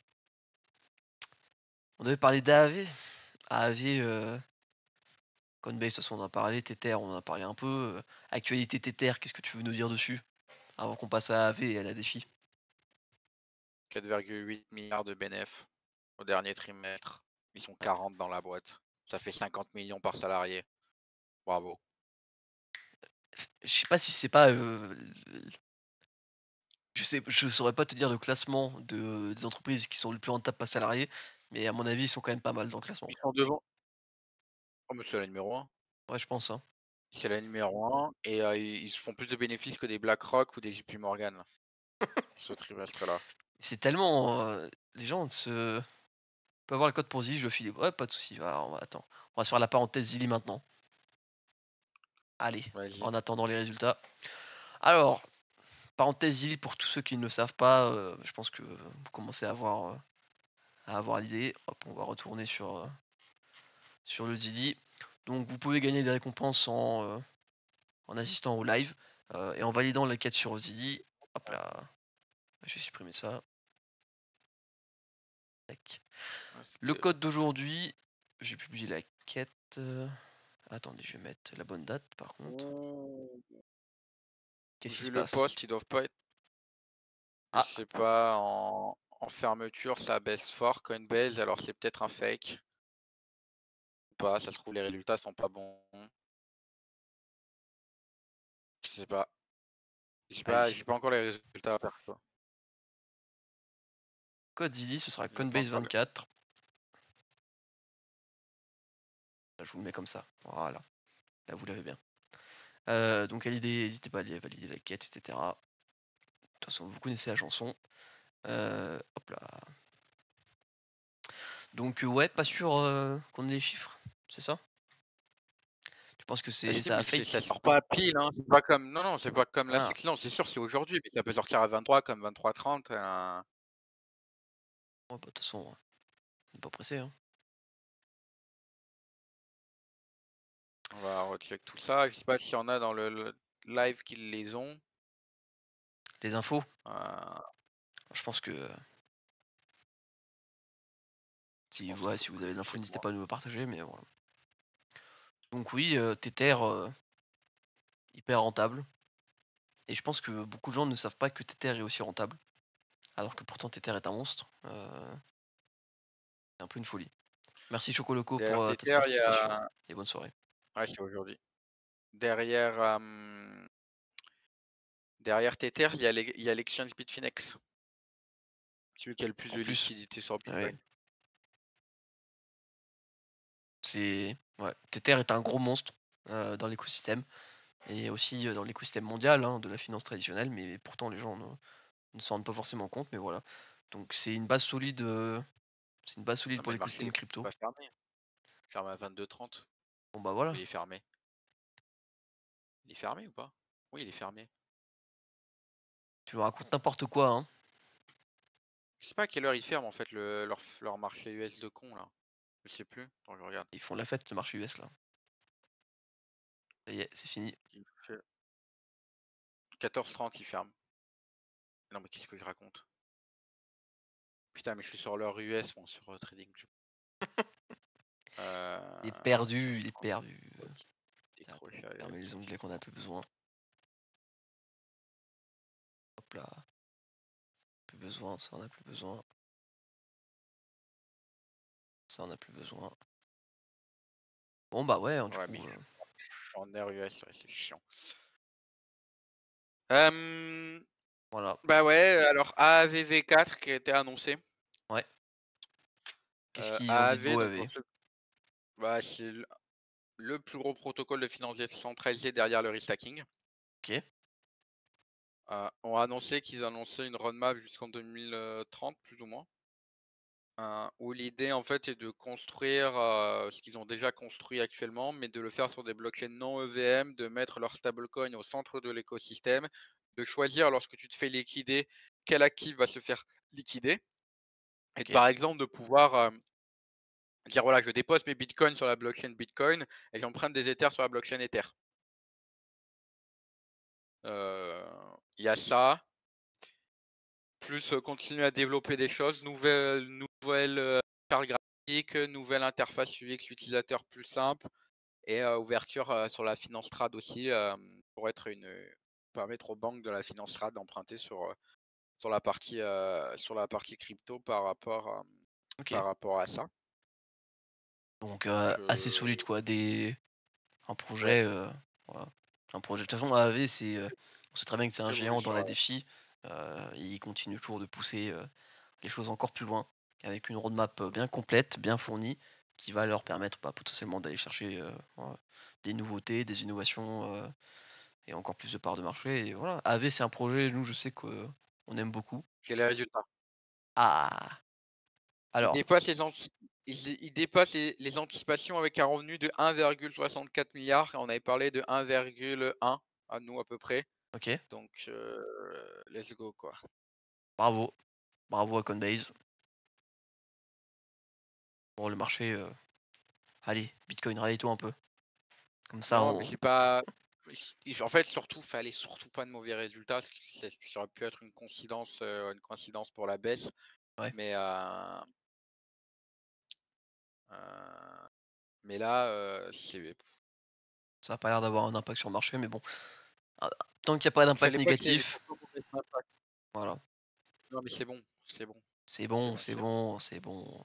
On devait parler d'AAV. AAV, Coinbase, de toute façon on en a parlé. Tether, on en a parlé un peu. Actualité Tether, qu'est-ce que tu veux nous dire dessus? Avant qu'on passe à AAV et à la défi.
4,8 milliards de bénéf au dernier trimestre. Ils sont 40 dans la boîte. Ça fait 50 millions par salarié. Bravo.
Je sais pas si c'est pas. Je saurais pas te dire le classement des entreprises qui sont le plus rentables par salarié, mais à mon avis, ils sont quand même pas mal dans le classement.
Ils sont devant. Oh, mais c'est la numéro 1.
Ouais, je pense. Hein.
C'est la numéro 1 et ils se font plus de bénéfices que des BlackRock ou des JP Morgan, ce trimestre-là.
C'est tellement. Les gens se. Peut avoir le code pour Zilli, je le file. Ouais, pas de soucis. Attends. On va se faire la parenthèse Zilli maintenant. Allez,
Vas-y.
en attendant les résultats. Alors, parenthèse Zilli pour tous ceux qui ne le savent pas, je pense que vous commencez à avoir l'idée. Hop, on va retourner sur le Zilli. Donc vous pouvez gagner des récompenses en assistant au live et en validant la quête sur Ozzy. Hop là, je vais supprimer ça. Tac. Le code d'aujourd'hui, j'ai publié la quête. Attendez, je vais mettre la bonne date par contre. Qu'est-ce qui
Vu
se
le
passe?
poste, ils doivent pas être. Je
Ah,
sais pas, en fermeture, ça baisse fort Coinbase, alors c'est peut-être un fake. Ou pas, ça se trouve les résultats sont pas bons. Je sais pas.
allez.
J'ai pas encore les résultats perso.
Code Zidi, ce sera
J'ai pas
Coinbase
encore
24. Là, je vous le mets comme ça. Voilà. Là, vous l'avez bien. Donc, n'hésitez pas à valider la quête, etc. De toute façon, vous connaissez la chanson. Hop là. Donc, ouais, pas sûr qu'on ait les chiffres. C'est ça? Tu penses que
Si,
ça a
mais ça
fake?
sort pas à pile, hein. C'est pas comme. Non, c'est pas comme la
Ah,
section. C'est sûr, c'est aujourd'hui, mais ça peut sortir à 23 comme 23h30.
ouais, bah, de toute façon, on n'est pas pressé. Hein.
On va recheck tout ça. Je sais pas s'il y en a dans le live qui les ont.
Les infos,
Euh,
je pense que
je
si,
pense qu'il
si
faut
vous
que
avez
je
l'info,
check
n'hésitez
moi.
pas à nous le partager. Mais voilà. Donc, oui, Tether, hyper rentable. Et je pense que beaucoup de gens ne savent pas que Tether est aussi rentable. Alors que pourtant Tether est un monstre. C'est un peu une folie. Merci Chocoloco pour
Derrière
ta
Tether, il y
participation
a.
et bonne soirée.
Ouais, c'est aujourd'hui. Derrière, derrière Tether, il y a l'exchange Bitfinex. Celui qui a le plus
En
de
plus,
liquidité sur
ouais,
Bitcoin.
ouais, Tether est un gros monstre dans l'écosystème et aussi dans l'écosystème mondial de la finance traditionnelle, mais pourtant les gens ne s'en rendent pas forcément compte. Mais voilà, donc c'est une base solide,
Non,
pour
mais le marché, il
l'écosystème
est
crypto.
pas fermé. Fermé à 22h30.
Bon bah
Ou
voilà,
il est fermé? Il est fermé ou pas? Oui, il est fermé.
tu me racontes n'importe quoi, hein.
Je sais pas à quelle heure ils ferment en fait leur marché US de con là. Je sais plus. Attends, je regarde.
Ils font la fête le marché US là. Ça y est, c'est fini.
Il fait 14h30 ils ferment. Non mais qu'est-ce que je raconte? Putain mais je suis sur leur US bon sur TradingView.
Il est perdu, il est
15h30.
perdu.
Ok.
Ah,
Décrocher
fermer les onglets qu'on n'a plus besoin. Hop là, plus besoin, ça on a plus besoin. Ça on a plus besoin. Bon bah ouais, du
Ouais
coup.
mais je suis en RUS, ouais, c'est chiant.
Voilà.
Bah ouais, alors AAVV4 qui a été annoncé.
Ouais. Qu'est-ce qu'ils ont dit de
AAV,
beau,
donc pour
AV?
ceux, bah, c'est le plus gros protocole de finance décentralisée derrière le restacking.
Ok.
Ont annoncé qu'ils annonçaient une roadmap jusqu'en 2030 plus ou moins. Où l'idée en fait est de construire ce qu'ils ont déjà construit actuellement, mais de le faire sur des blockchains non EVM, de mettre leur stablecoin au centre de l'écosystème, de choisir lorsque tu te fais liquider quel actif va se faire liquider, et
Ok.
par exemple de pouvoir dire voilà, je dépose mes bitcoins sur la blockchain Bitcoin et j'emprunte des Ethers sur la blockchain Ether. Il y a ça, plus continuer à développer des choses, nouvelles cartes graphiques, nouvelle interface UX utilisateur plus simple et ouverture sur la finance trad aussi pour être permettre aux banques de la finance trad d'emprunter sur la partie crypto
Ok.
par rapport à ça.
Donc
Donc,
assez solide quoi. Un
ouais,
projet. Voilà. Un projet. De toute façon, AAV, on sait très bien que c'est un géant dans
évolution.
la défi. Il continue toujours de pousser les choses encore plus loin, avec une roadmap bien complète, bien fournie, qui va leur permettre potentiellement d'aller chercher voilà, des nouveautés, des innovations et encore plus de parts de marché. Et voilà. AAV, c'est un projet, nous, je sais qu'on aime beaucoup.
Quel est le résultat?
Ah,
Il
alors,
dépasse il dépasse les anticipations avec un revenu de 1,64 milliard. On avait parlé de 1,1 à nous à peu près.
ok,
Donc, let's go quoi.
bravo, bravo à Coinbase. Bon, le marché, allez, Bitcoin, réveille-toi un peu. Comme ça,
Non, mais
on...
c'est pas. En fait, surtout, fallait surtout pas de mauvais résultats, parce que ça aurait pu être une coïncidence pour la baisse.
Ouais,
Mais, euh, mais là, c'est.
ça a pas l'air d'avoir un impact sur le marché, mais bon. Ah, tant qu'il y a pas
Il
d'impact
fallait pas que c'est
négatif,
surtout mauvais impact.
voilà.
Non, mais c'est bon, c'est bon,
C'est
c'est
bon,
bon,
c'est
c'est bon.
bon, c'est bon.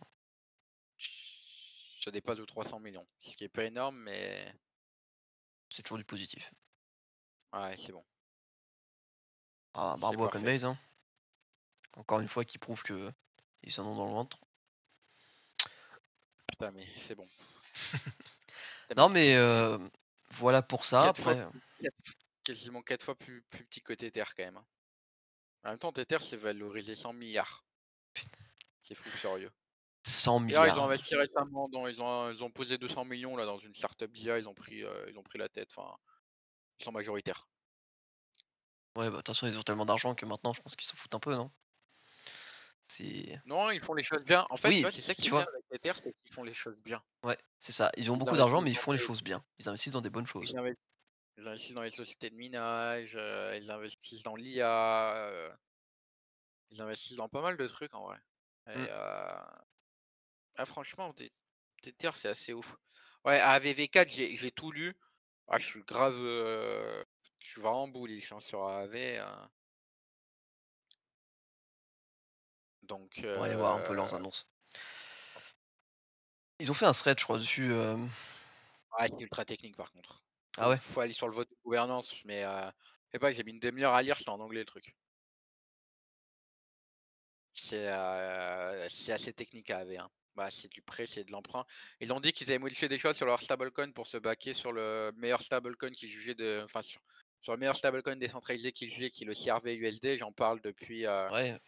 Ça dépasse de 300 millions, ce qui est pas énorme, mais
C'est toujours du positif.
ouais, c'est bon,
Ah,
c'est
bravo à
parfait.
Coinbase, hein. Encore une fois, qui prouve que ils en ont dans le ventre.
Putain, mais c'est bon. Putain,
Non,
mais
mais voilà pour ça.
4 fois,
Après,
quasiment 4 fois plus petit que Tether quand même, hein. En même temps, Tether s'est valorisé 100 milliards. C'est fou furieux.
100
D'ailleurs, ils ont
milliards.
investi récemment ils ont posé 200 millions là dans une startup d'IA, ils ont pris la tête, enfin, ils sont majoritaires.
Ouais, bah, de toute façon, ils ont tellement d'argent que maintenant, je pense qu'ils s'en foutent un peu, non? C'est...
Non, ils font les choses bien. En fait, tu
Oui,
vois, c'est ça qui
tu
est bien
vois?
avec Tether, c'est qu'ils font les choses bien.
Ouais, c'est ça. Ils ont
Ils
beaucoup d'argent,
investissent
mais ils
dans
font les
des
choses bien. Ils investissent dans des bonnes choses.
ils inves ils investissent dans les sociétés de minage, ils investissent dans l'IA, ils investissent dans pas mal de trucs en vrai.
Mmh.
Et ah franchement, Tether, c'est assez ouf. Ouais, à AVV4, j'ai tout lu. Ah, je suis vraiment bullish, hein, sur AAV, donc
On va aller voir un peu leurs annonces. Ils ont fait un thread, je crois, dessus.
ouais, c'est ultra technique par contre.
Ah ouais?
Faut aller sur le vote de gouvernance, mais je sais pas, j'ai mis une demi-heure à lire, c'est en anglais le truc. C'est assez technique à AV, hein. Bah, c'est du prêt, c'est de l'emprunt. Ils ont dit qu'ils avaient modifié des choses sur leur stablecoin pour se baquer sur le meilleur stablecoin qu'ils jugeaient sur le meilleur stablecoin décentralisé qu'ils jugeaient, qui est le CRV-USD.
Ouais.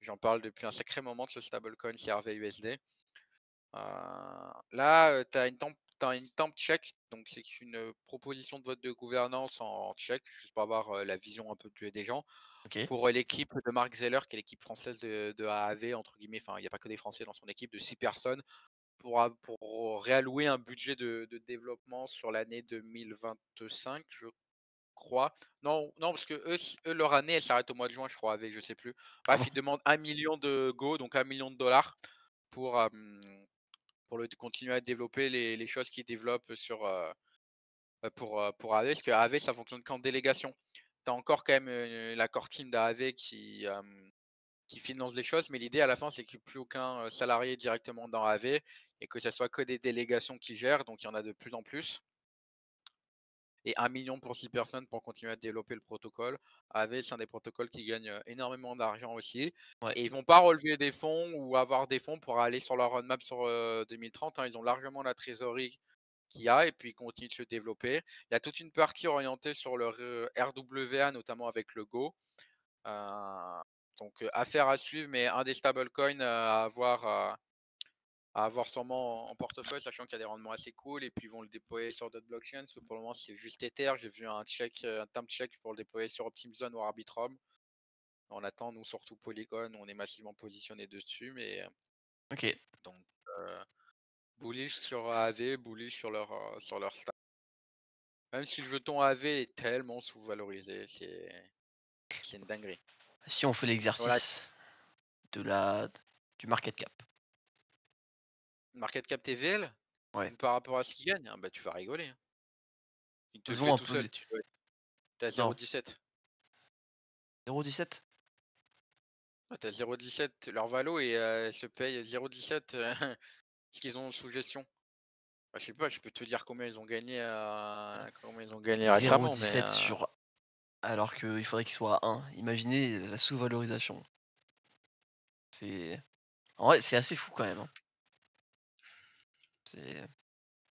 J'en parle depuis un sacré moment de ce stablecoin CRV-USD. Là, tu as une temp check, donc c'est une proposition de vote de gouvernance en check, juste pour avoir la vision un peu des gens.
Ok.
Pour l'équipe de Mark Zeller, qui est l'équipe française de AAV, entre guillemets, enfin, il n'y a pas que des Français dans son équipe, de 6 personnes, pour réallouer un budget de développement sur l'année 2025, je crois. Non, non, parce que eux, leur année, elle s'arrête au mois de juin, je crois, AV, je sais plus.
Ah
Bref,
bon?
ils demandent 1 million de Go, donc 1 million de dollars, pour, continuer à développer les choses qu'ils développent pour AAV, parce que AAV, ça fonctionne qu'en délégation. Tu as encore quand même la core team d'AAV qui finance les choses, mais l'idée à la fin, c'est qu'il n'y ait plus aucun salarié directement dans AAV et que ce soit que des délégations qui gèrent, donc il y en a de plus en plus. Et 1 million pour 6 personnes pour continuer à développer le protocole. AAV, c'est un des protocoles qui gagne énormément d'argent aussi.
Ouais.
Et ils vont pas relever des fonds ou avoir des fonds pour aller sur leur roadmap sur 2030, hein. Ils ont largement la trésorerie qu'il y a et puis ils continuent de se développer. Il y a toute une partie orientée sur le RWA, notamment avec le Go. Euh, donc affaire à suivre, mais un des stablecoins à avoir sûrement en portefeuille, sachant qu'il y a des rendements assez cool et puis ils vont le déployer sur d'autres blockchains, parce que pour le moment c'est juste Ether. J'ai vu un time check pour le déployer sur Optimizone ou Arbitrum. On attend, nous, surtout Polygon, on est massivement positionné dessus, mais
Ok.
donc bullish sur AAV, bullish sur leur stack. Même si le jeton AV est tellement sous-valorisé, c'est une dinguerie.
Si on fait
Voilà,
l'exercice de la du market cap.
market cap TVL,
Ouais.
par rapport à ce qu'il gagne, ah bah tu vas rigoler, hein. Il te le
Faisons
fait
un
tout
peu
seul, t'es à
non,
0,17.
0,17?
Ouais, t'es à 0,17. Leur valo et se paye 0,17 ce qu'ils ont sous gestion. Bah, je sais pas, je peux te dire combien ils ont gagné récemment, mais
0,17 sur... Alors qu'il faudrait qu'il soit à 1. Imaginez la sous-valorisation. C'est... En vrai, c'est assez fou quand même, hein. C'est...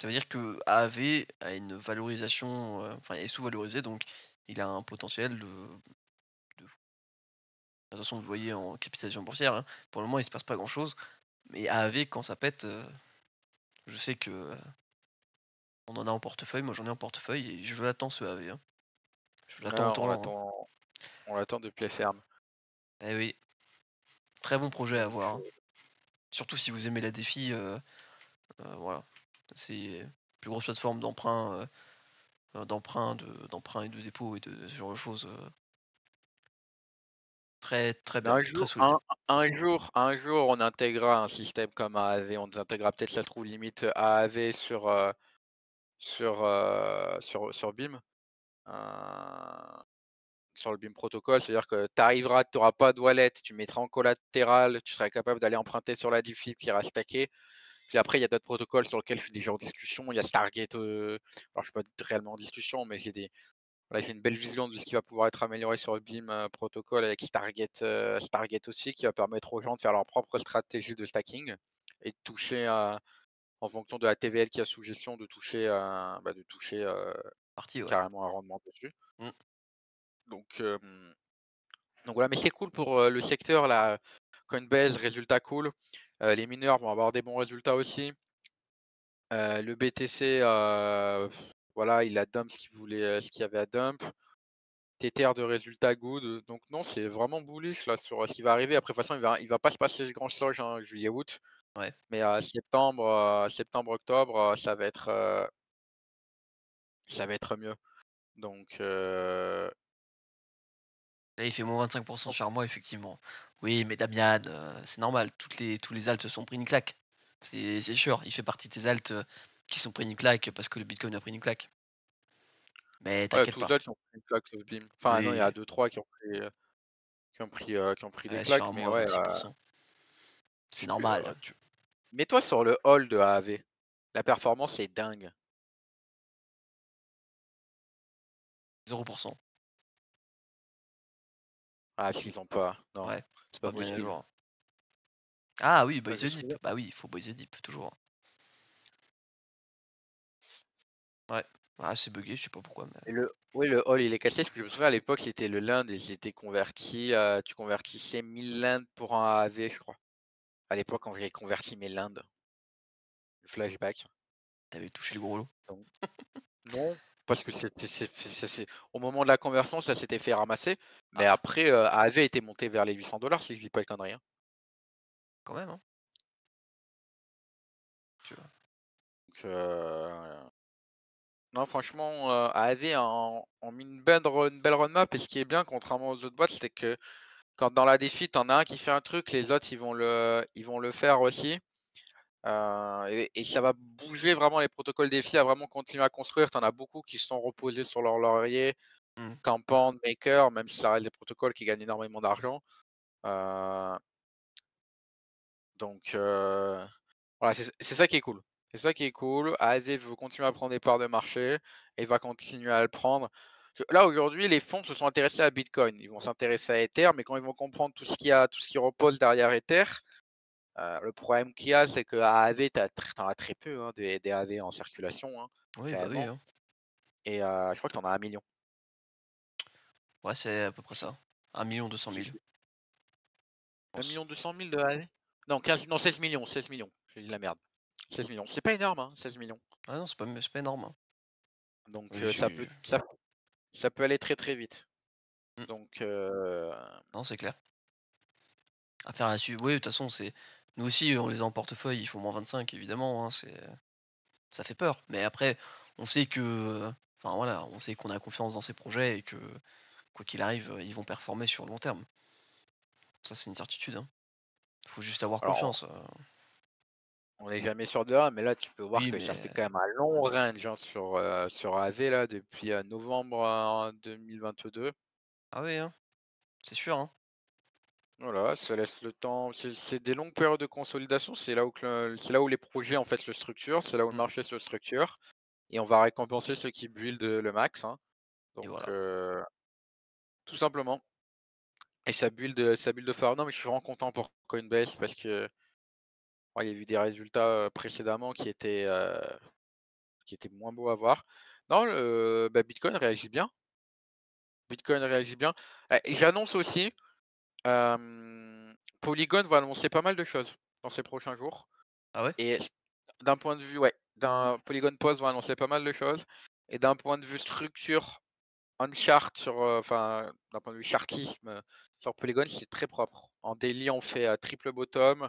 Ça veut dire que AAV a une valorisation... Enfin, est sous-valorisé, donc il a un potentiel de fou. De toute façon, vous voyez en capitalisation boursière, hein, pour le moment, il se passe pas grand-chose. Mais AAV, quand ça pète, je sais que... on en a en portefeuille, moi j'en ai en portefeuille, et je l'attends ce AAV, hein. Je l'attends au
ah,
tournant, hein.
on l'attend depuis les fermes.
Eh oui, très bon projet à
Donc
avoir, hein. Surtout si vous aimez la défi, voilà. C'est... plus grosse plateforme d'emprunt et de dépôt et de ce genre de choses. Très très
Mais
belle, très solide.
un jour, on intégrera un système comme AAV, on intégrera peut-être, ça se trouve, limite, AAV sur BIM, sur le BIM protocole. C'est-à-dire que tu auras pas de wallet, tu mettras en collatéral, tu seras capable d'aller emprunter sur la diffig qui ira stacker. Puis après, il y a d'autres protocoles sur lesquels je suis déjà en discussion. Il y a Stargate, alors je suis pas réellement en discussion, mais voilà, j'ai une belle vision de ce qui va pouvoir être amélioré sur le BIM, protocole, avec Stargate aussi, qui va permettre aux gens de faire leur propre stratégie de stacking et de toucher en fonction de la TVL qu'il y a sous gestion, de toucher,
Partie, ouais.
carrément un rendement dessus.
Mmh.
Donc, donc voilà, mais c'est cool pour, le secteur là, Coinbase, résultats cool. Les mineurs vont avoir des bons résultats aussi. Le BTC, voilà, il a dump ce qu'il y avait à dump. Tether de résultats good, donc non, c'est vraiment bullish là sur, ce qui va arriver. Après, de toute façon, il va pas se passer grand chose, hein, juillet-août,
Ouais.
mais septembre-octobre, ça va être mieux. Donc,
Là, il fait -25 sur moi, effectivement. Oui, mais Damian, c'est normal, tous les alts se sont pris une claque. C'est sûr, il fait partie de ces alts, qui sont pris une claque parce que le bitcoin a pris une claque. Mais
ouais,
t'inquiète
tous
pas.
les autres qui ont pris une claque sur BIM. Enfin non, il y a
Oui,
2-3 qui ont pris des
ouais, sur
claques,
un
mais
moins
ouais,
26. C'est normal.
tu mets-toi sur le hall de AAV. La performance est dingue.
0%.
Ah, s'ils ont pas, non,
Ouais,
c'est pas
pas bien à
possible.
jour. Ah oui,
Ouais,
buy
je
the
sais
dip.
bien.
Bah oui, il faut buy the dip, toujours. Ouais. Ah, c'est buggé, je sais pas pourquoi, mais.
Et le hall, il est cassé, parce que je me souviens à l'époque, c'était le Land et c'était converti, tu convertissais 1000 Land pour un AAV, je crois. À l'époque, quand j'ai converti mes Land, le flashback.
T'avais touché le gros lot.
Donc non, parce que c'est au moment de la conversion, ça s'était fait ramasser, mais
Ah,
après, AAV était monté vers les 800 si je dis pas de conneries, hein.
quand même, hein. Tu vois.
Donc non, franchement, AAV ont mis une belle roadmap, et ce qui est bien, contrairement aux autres boîtes, c'est que quand dans la défi, tu en as un qui fait un truc, les autres, ils vont le faire aussi. Et ça va bouger vraiment les protocoles défi à vraiment continuer à construire. Tu en as beaucoup qui se sont reposés sur leur laurier,
Mmh.
Campan, Maker, même si ça reste des protocoles qui gagnent énormément d'argent. Heu, donc voilà, c'est ça qui est cool. C'est ça qui est cool. AZ veut continuer à prendre des parts de marché et va continuer à le prendre. Là, aujourd'hui, les fonds se sont intéressés à Bitcoin. Ils vont s'intéresser à Ether, mais quand ils vont comprendre tout ce qui repose derrière Ether, le problème qu'il y a, c'est qu'à AAV, tu en as très peu, hein, des AV en circulation, hein,
Oui, bah oui,
réellement.
hein.
Et je crois que tu en as 1 000 000.
Ouais, c'est à peu près ça. 1 200 000.
1 200 000 de AV? Non, 15, non, 16 millions, 16 millions. J'ai dit de la merde. 16 millions. C'est pas énorme, hein, 16 millions.
Ah non, c'est pas énorme, hein.
Donc
Oui,
ça peut aller très très vite.
Mmh.
Donc
Non, c'est clair. Affaire à suivre. Oui, de toute façon, c'est. Nous aussi, on les a en portefeuille, ils font -25, évidemment, hein, ça fait peur. Mais après, on sait que. Enfin voilà, on sait qu'on a confiance dans ces projets et que, quoi qu'il arrive, ils vont performer sur le long terme. Ça, c'est une certitude, hein. Faut juste avoir
alors
confiance.
on n'est jamais sûr de rien, mais là tu peux voir
Oui,
que ça
mais.
fait quand même un long range, hein, sur AV là depuis, novembre, 2022.
Ah oui, hein, c'est sûr, hein.
Voilà, ça laisse le temps. C'est des longues périodes de consolidation. C'est là où les projets en fait se structurent, c'est là où le
Mmh.
marché se structure, et on va récompenser ceux qui build, le max, hein.
Et
Donc
voilà.
tout simplement. Et ça build fort. Non, mais je suis vraiment content pour Coinbase parce que ouais, il y a eu des résultats, précédemment qui étaient moins beaux à voir. Non, Bitcoin réagit bien. Bitcoin réagit bien. Et j'annonce aussi, Polygon va annoncer pas mal de choses dans ces prochains jours.
Ah ouais?
Et d'un point de vue, ouais, d'un Polygon Post va annoncer pas mal de choses, et d'un point de vue structure on chart enfin, d'un point de vue chartisme, sur Polygon, c'est très propre. En daily, on fait, triple bottom,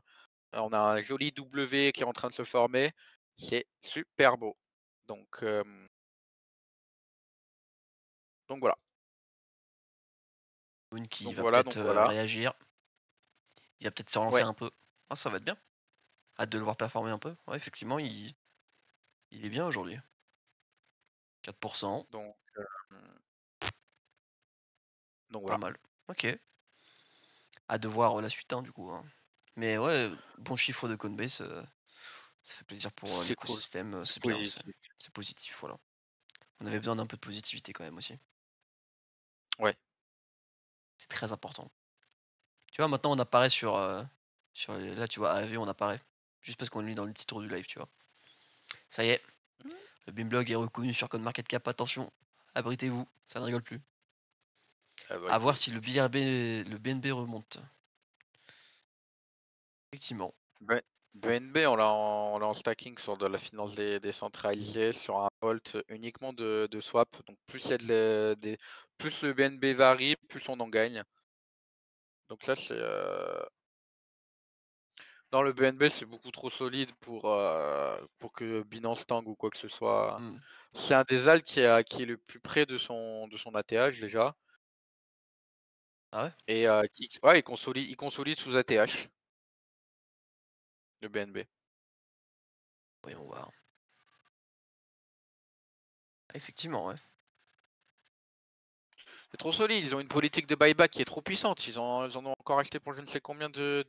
on a un joli W qui est en train de se former. C'est super beau. Donc, voilà.
Moon qui
Donc
va
voilà,
peut-être
donc voilà.
réagir. Il va peut-être se relancer
Ouais.
un peu. Ah, ça va être bien. Hâte de le voir performer un peu. Ouais, effectivement, il est bien aujourd'hui. 4%,
Donc,
pas
voilà.
mal. Ok. Hâte de voir la suite, hein, du coup. Hein. Mais ouais, bon chiffre de Coinbase, ça fait plaisir pour
C'est cool.
l'écosystème.
C'est
C'est bien,
positif.
c'est positif, voilà. On avait besoin d'un peu de positivité quand même aussi.
Ouais.
C'est très important. Tu vois, maintenant on apparaît sur, là, tu vois, AV, on apparaît. Juste parce qu'on le lit dans le titre du live, tu vois. Ça y est, le Bimblog est reconnu sur CoinMarketCap. Attention, abritez-vous, ça ne rigole plus.
Ah bah,
À voir si le BNB remonte. Effectivement.
ouais. BNB, on l'a en stacking sur de la finance décentralisée, sur un vault uniquement de swap. Donc plus il y a plus le BNB varie, plus on en gagne. Donc ça, c'est dans le BNB, c'est beaucoup trop solide pour que Binance tangue ou quoi que ce soit.
Hmm.
C'est un des alts qui est le plus près de son ATH déjà.
Ah ouais?
Et il consolide sous ATH, le BNB.
Voyons voir. Ah, effectivement, ouais.
C'est trop solide, ils ont une politique de buyback qui est trop puissante. Ils en ont encore acheté pour je ne sais combien de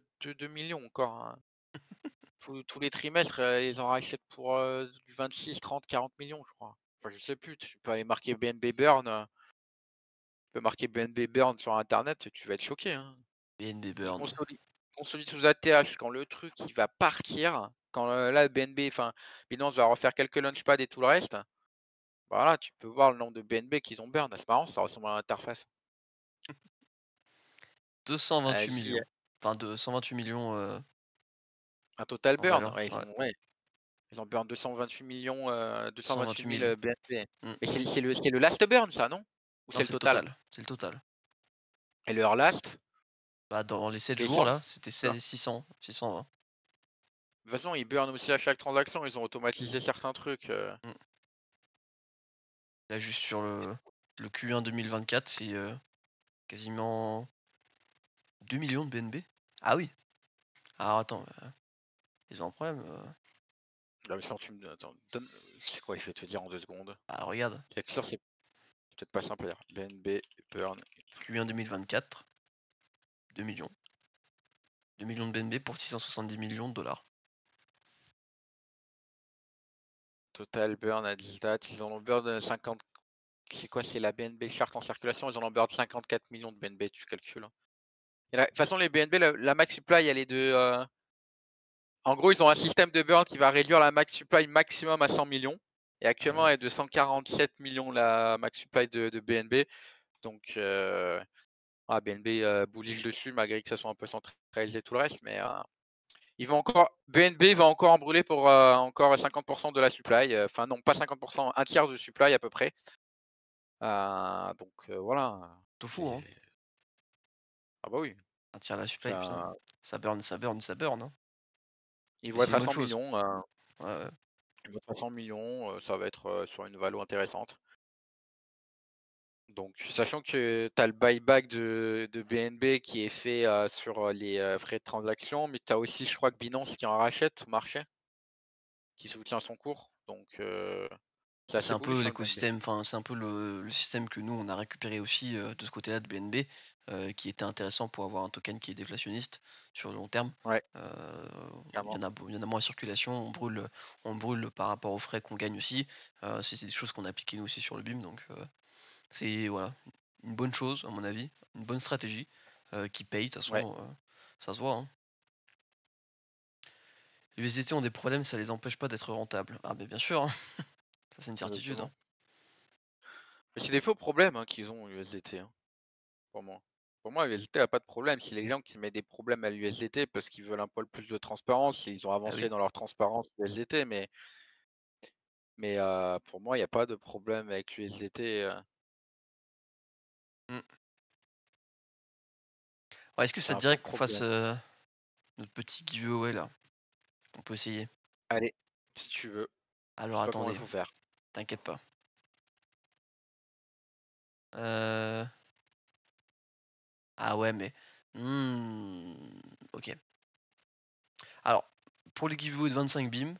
millions encore, hein. Tous les trimestres, ils en rachètent pour du 26, 30, 40 millions, je crois. Enfin, je sais plus, tu peux aller marquer BNB Burn, tu peux marquer BNB Burn sur internet, tu vas être choqué, hein.
BNB
Ils
Burn.
consolident sous ATH quand le truc il va partir, quand là BNB, enfin Binance va refaire quelques launchpads et tout le reste. Voilà, tu peux voir le nombre de BNB qu'ils ont burn. C'est marrant, ça ressemble à l'interface.
228
Si,
millions. Enfin, de 128 millions
un total
en
burn,
valeur. Ouais.
ils ont burn 228 millions, 228
128
000
000.
BNB.
Hmm.
Mais c'est le last burn ça, non? Ou
Non,
c'est le
c'est le
total?
total. C'est le total.
Et leur last,
Bah, dans les 7
les
jours,
100?
là, c'était
Voilà.
600. 620.
De toute façon, ils burn aussi à chaque transaction, ils ont automatisé certains trucs.
Hmm. Là, juste sur le Q1 2024, c'est quasiment 2 millions de BNB. Ah oui. Alors attends, ils ont un problème.
Là, mais sinon, attends, c'est quoi, je vais te dire en 2 secondes.
Ah, regarde.
Capture, c'est peut-être pas simple à dire. BNB burn.
Q1 2024, 2 millions. 2 millions de BNB pour 670 millions de dollars.
Total burn à 10 dates, ils en ont burn 50. C'est quoi? C'est la BNB charte en circulation, ils en ont burn 54 millions de BNB, tu calcules, hein. De toute façon, les BNB, la max supply, elle est de. En gros, ils ont un système de burn qui va réduire la max supply maximum à 100 millions. Et actuellement, elle est de 147 millions la max supply de BNB. Donc, BNB bullish dessus, malgré que ça soit un peu centralisé tout le reste. Mais BNB va encore en brûler pour encore 50% de la supply. Enfin, non, pas 50%, un tiers de supply à peu près. Donc, voilà.
Tout fou, hein.
Ah bah oui.
Un tiers la supply, putain. Ça burn, ça burn, ça burn. Hein.
Ils
Mais
vont
c'est
être
une
à
bonne
100
chose.
millions.
Ouais, ouais.
Ils vont être à 100 millions. Ça va être sur une valo intéressante. Donc, sachant que tu as le buyback de BNB qui est fait sur les frais de transaction, mais tu as aussi, je crois, que Binance qui en rachète au marché, qui soutient son cours. Donc, c'est
C'est
assez
un peu
bullish, hein, le BNB.
l'écosystème, enfin c'est un peu le système que nous on a récupéré aussi de ce côté-là de BNB, qui était intéressant pour avoir un token qui est déflationniste sur le long terme.
Ouais,
Il y
clairement.
en a moins en circulation, on brûle par rapport aux frais qu'on gagne aussi. C'est des choses qu'on a appliquées nous aussi sur le BIM, donc c'est voilà, une bonne chose à mon avis, une bonne stratégie qui paye, de toute
Ouais,
façon ça se voit. Hein. Les USDT ont des problèmes, ça les empêche pas d'être rentables. Ah mais bien sûr, hein. Ça c'est une certitude. Hein.
exactement. Mais c'est des faux problèmes qu'ils ont, USDT, hein, pour moi. Pour moi, USDT n'a pas de problème. Si les gens qui mettent des problèmes à l'USDT parce qu'ils veulent un peu plus de transparence, ils ont
Ah
avancé
oui.
dans leur transparence USDT, mais pour moi, il n'y a pas de problème avec l'USDT.
Mm. Ouais, est-ce que
C'est
ça te
un
dirait
faux
qu'on fasse
problème.
notre petit giveaway là? On peut essayer.
Allez, si tu veux. Je
Alors
sais pas comment il
attendez,
faut faire.
T'inquiète pas. Ah ouais, mais... ok. Alors, pour les giveaways de 25 BIM,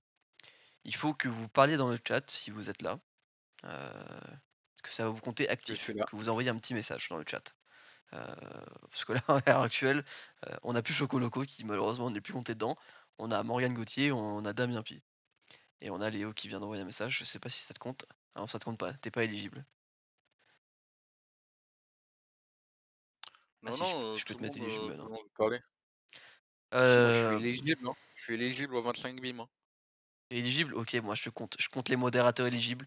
il faut que vous parliez dans le chat si vous êtes là. Parce que ça va vous compter actif.
suis là.
Que vous envoyez un petit message dans le chat. Parce que là, à l'heure actuelle, on n'a plus Choco Loco qui malheureusement n'est plus compté dedans. On a Morgane Gauthier, on a Damien Pi. Et on a Léo qui vient d'envoyer un message. Je sais pas si ça te compte. Alors ça te compte pas, t'es pas éligible. Ah
Non,
si,
non,
je peux
tout
te
le
mettre éligible
monde, tout
maintenant.
le monde parlait. Si, moi, je suis éligible, hein. Je suis éligible au 25 BIM. Hein.
Éligible? Ok, moi je compte les modérateurs éligibles.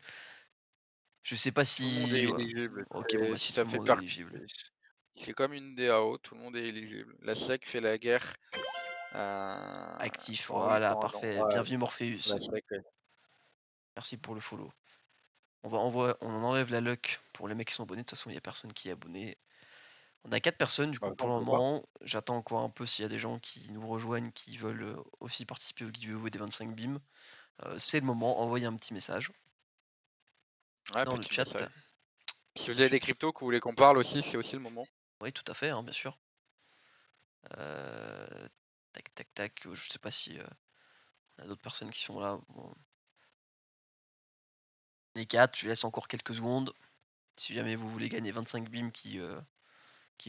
Je sais pas
Tout le monde est
si... ouais.
éligible.
Ok, bon bah si
Ça
tout le
fait
monde est
partie.
éligible.
C'est comme une DAO, tout le monde est éligible. La SEC fait la guerre.
Actif,
Dans oui,
voilà,
dans
parfait.
ouais,
Bienvenue Morpheus.
la SEC, ouais.
Merci pour le follow. On en enlève la luck pour les mecs qui sont abonnés. De toute façon, il n'y a personne qui est abonné. On a 4 personnes du
Bah,
coup
non,
pour
on
le
peut pas.
moment. J'attends encore un peu s'il y a des gens qui nous rejoignent, qui veulent aussi participer au giveaway des 25 BIM. C'est le moment, envoyez un petit message
Ouais,
dans le
petit
chat.
message. Si vous avez des cryptos que vous voulez qu'on parle aussi, c'est aussi le moment.
Oui, tout à fait, hein, bien sûr. Tac, tac, tac. Je sais pas si on a d'autres personnes qui sont là. Bon. Les 4, je laisse encore quelques secondes. Si jamais vous voulez gagner 25 BIM qui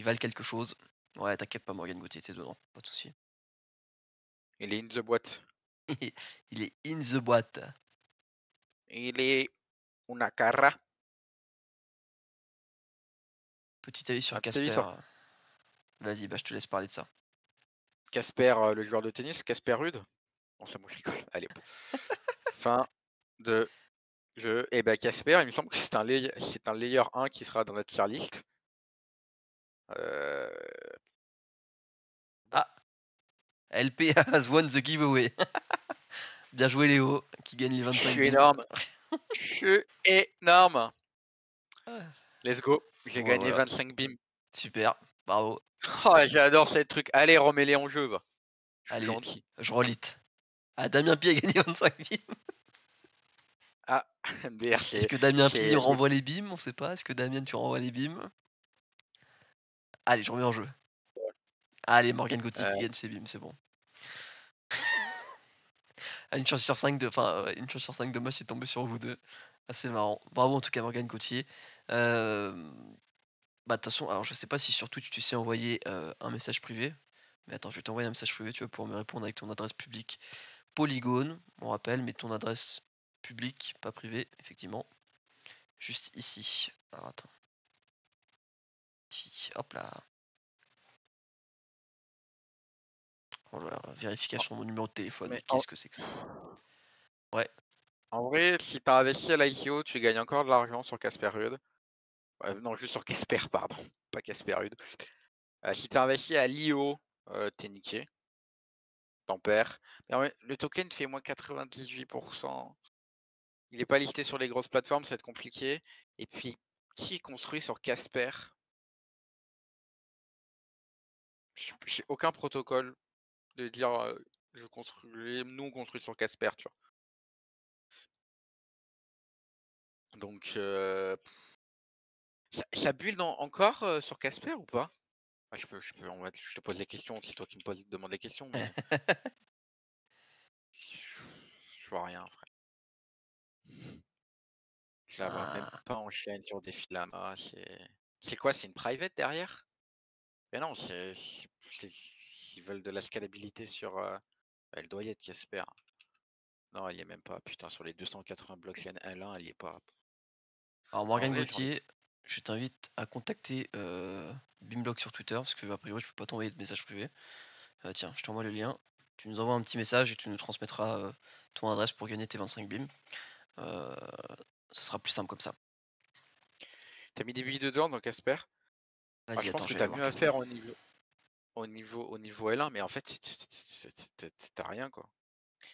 valent quelque chose. Ouais, t'inquiète pas, Morgane Gauthier, t'es dedans, pas de soucis.
Il est in the boîte.
Il est in the boîte.
Il est una cara.
Petit avis sur
Un petit avis
Casper.
sur
Vas-y, bah je te laisse parler de ça.
Casper, le joueur de tennis, Casper Ruud. Bon, ça, moi, je rigole. Allez. Fin de jeu. Et ben Casper, il me semble que c'est un layer 1 qui sera dans notre tier list.
Ah, LP has won the giveaway. Bien joué Léo, qui gagne les
Je
25
suis
BIM.
énorme. Je suis énorme.
Ah,
Let's go. J'ai
bon bah
gagné
voilà,
25 BIM.
super, bravo.
Oh, j'adore ces trucs. Allez, remets-les en jeu. Va. Je suis
Allez,
gentil.
je relite. Ah, Damien Pi a gagné 25 BIM.
Ah, MDR,
Est-ce que Damien Pi
c'est
renvoie les BIM? On sait pas. Est-ce que Damien, tu renvoies les BIM? Allez, je remets en jeu. Allez, Morgane Gauthier qui gagne ses BIM, c'est bon. Une chance sur 5 de, enfin, une chance sur 5 de match est tombé sur vous deux. Assez marrant. Bravo en tout cas Morgane Gauthier. Bah de toute façon, alors je sais pas si sur Twitch tu sais envoyer un message privé. Mais attends, je vais t'envoyer un message privé, tu vas pouvoir me répondre avec ton adresse publique Polygone. On rappelle, mais ton adresse publique, pas privée, effectivement. Juste ici. Alors attends. Ici, hop là. Oh là là, vérification de mon numéro de téléphone. Mais qu'est-ce que c'est que ça? Ouais.
En vrai, si t'as investi à l'ICO, tu gagnes encore de l'argent sur Casper Ruud. Non, juste sur Casper, pardon. Pas Casper Ruud. Si t'as investi à l'IO, t'es niqué. T'en perds. Mais en vrai, le token fait moins 98%. Il n'est pas listé sur les grosses plateformes, ça va être compliqué. Et puis, qui construit sur Casper? J'ai aucun protocole de dire nous on construit sur Casper, tu vois. Donc, ça build encore sur Casper ou pas? Ah, je te pose les questions, c'est toi qui me demandes les questions, mais je vois rien, frère. Je la vois même
Ah.
pas en chaîne sur des Filama. C'est quoi? C'est une private derrière? Mais non, s'ils veulent de la scalabilité sur. Elle doit y être, Casper. Non, elle y est même pas. Putain, sur les 280 blockchain L1, elle y est pas.
Alors
En
Morgane
vrai, j'ai envie de.
Gauthier, je t'invite à contacter Bimblock sur Twitter, parce que a priori je peux pas t'envoyer de message privé. Tiens, je t'envoie le lien. Tu nous envoies un petit message et tu nous transmettras ton adresse pour gagner tes 25 BIM. Ce sera plus simple comme ça.
T'as mis des billes dedans dans Casper?
Vas-y,
Je pense
attends,
que
je vais aller
t'as
voir
mieux à
Casper.
faire au niveau L1, mais en fait, t'as rien, quoi.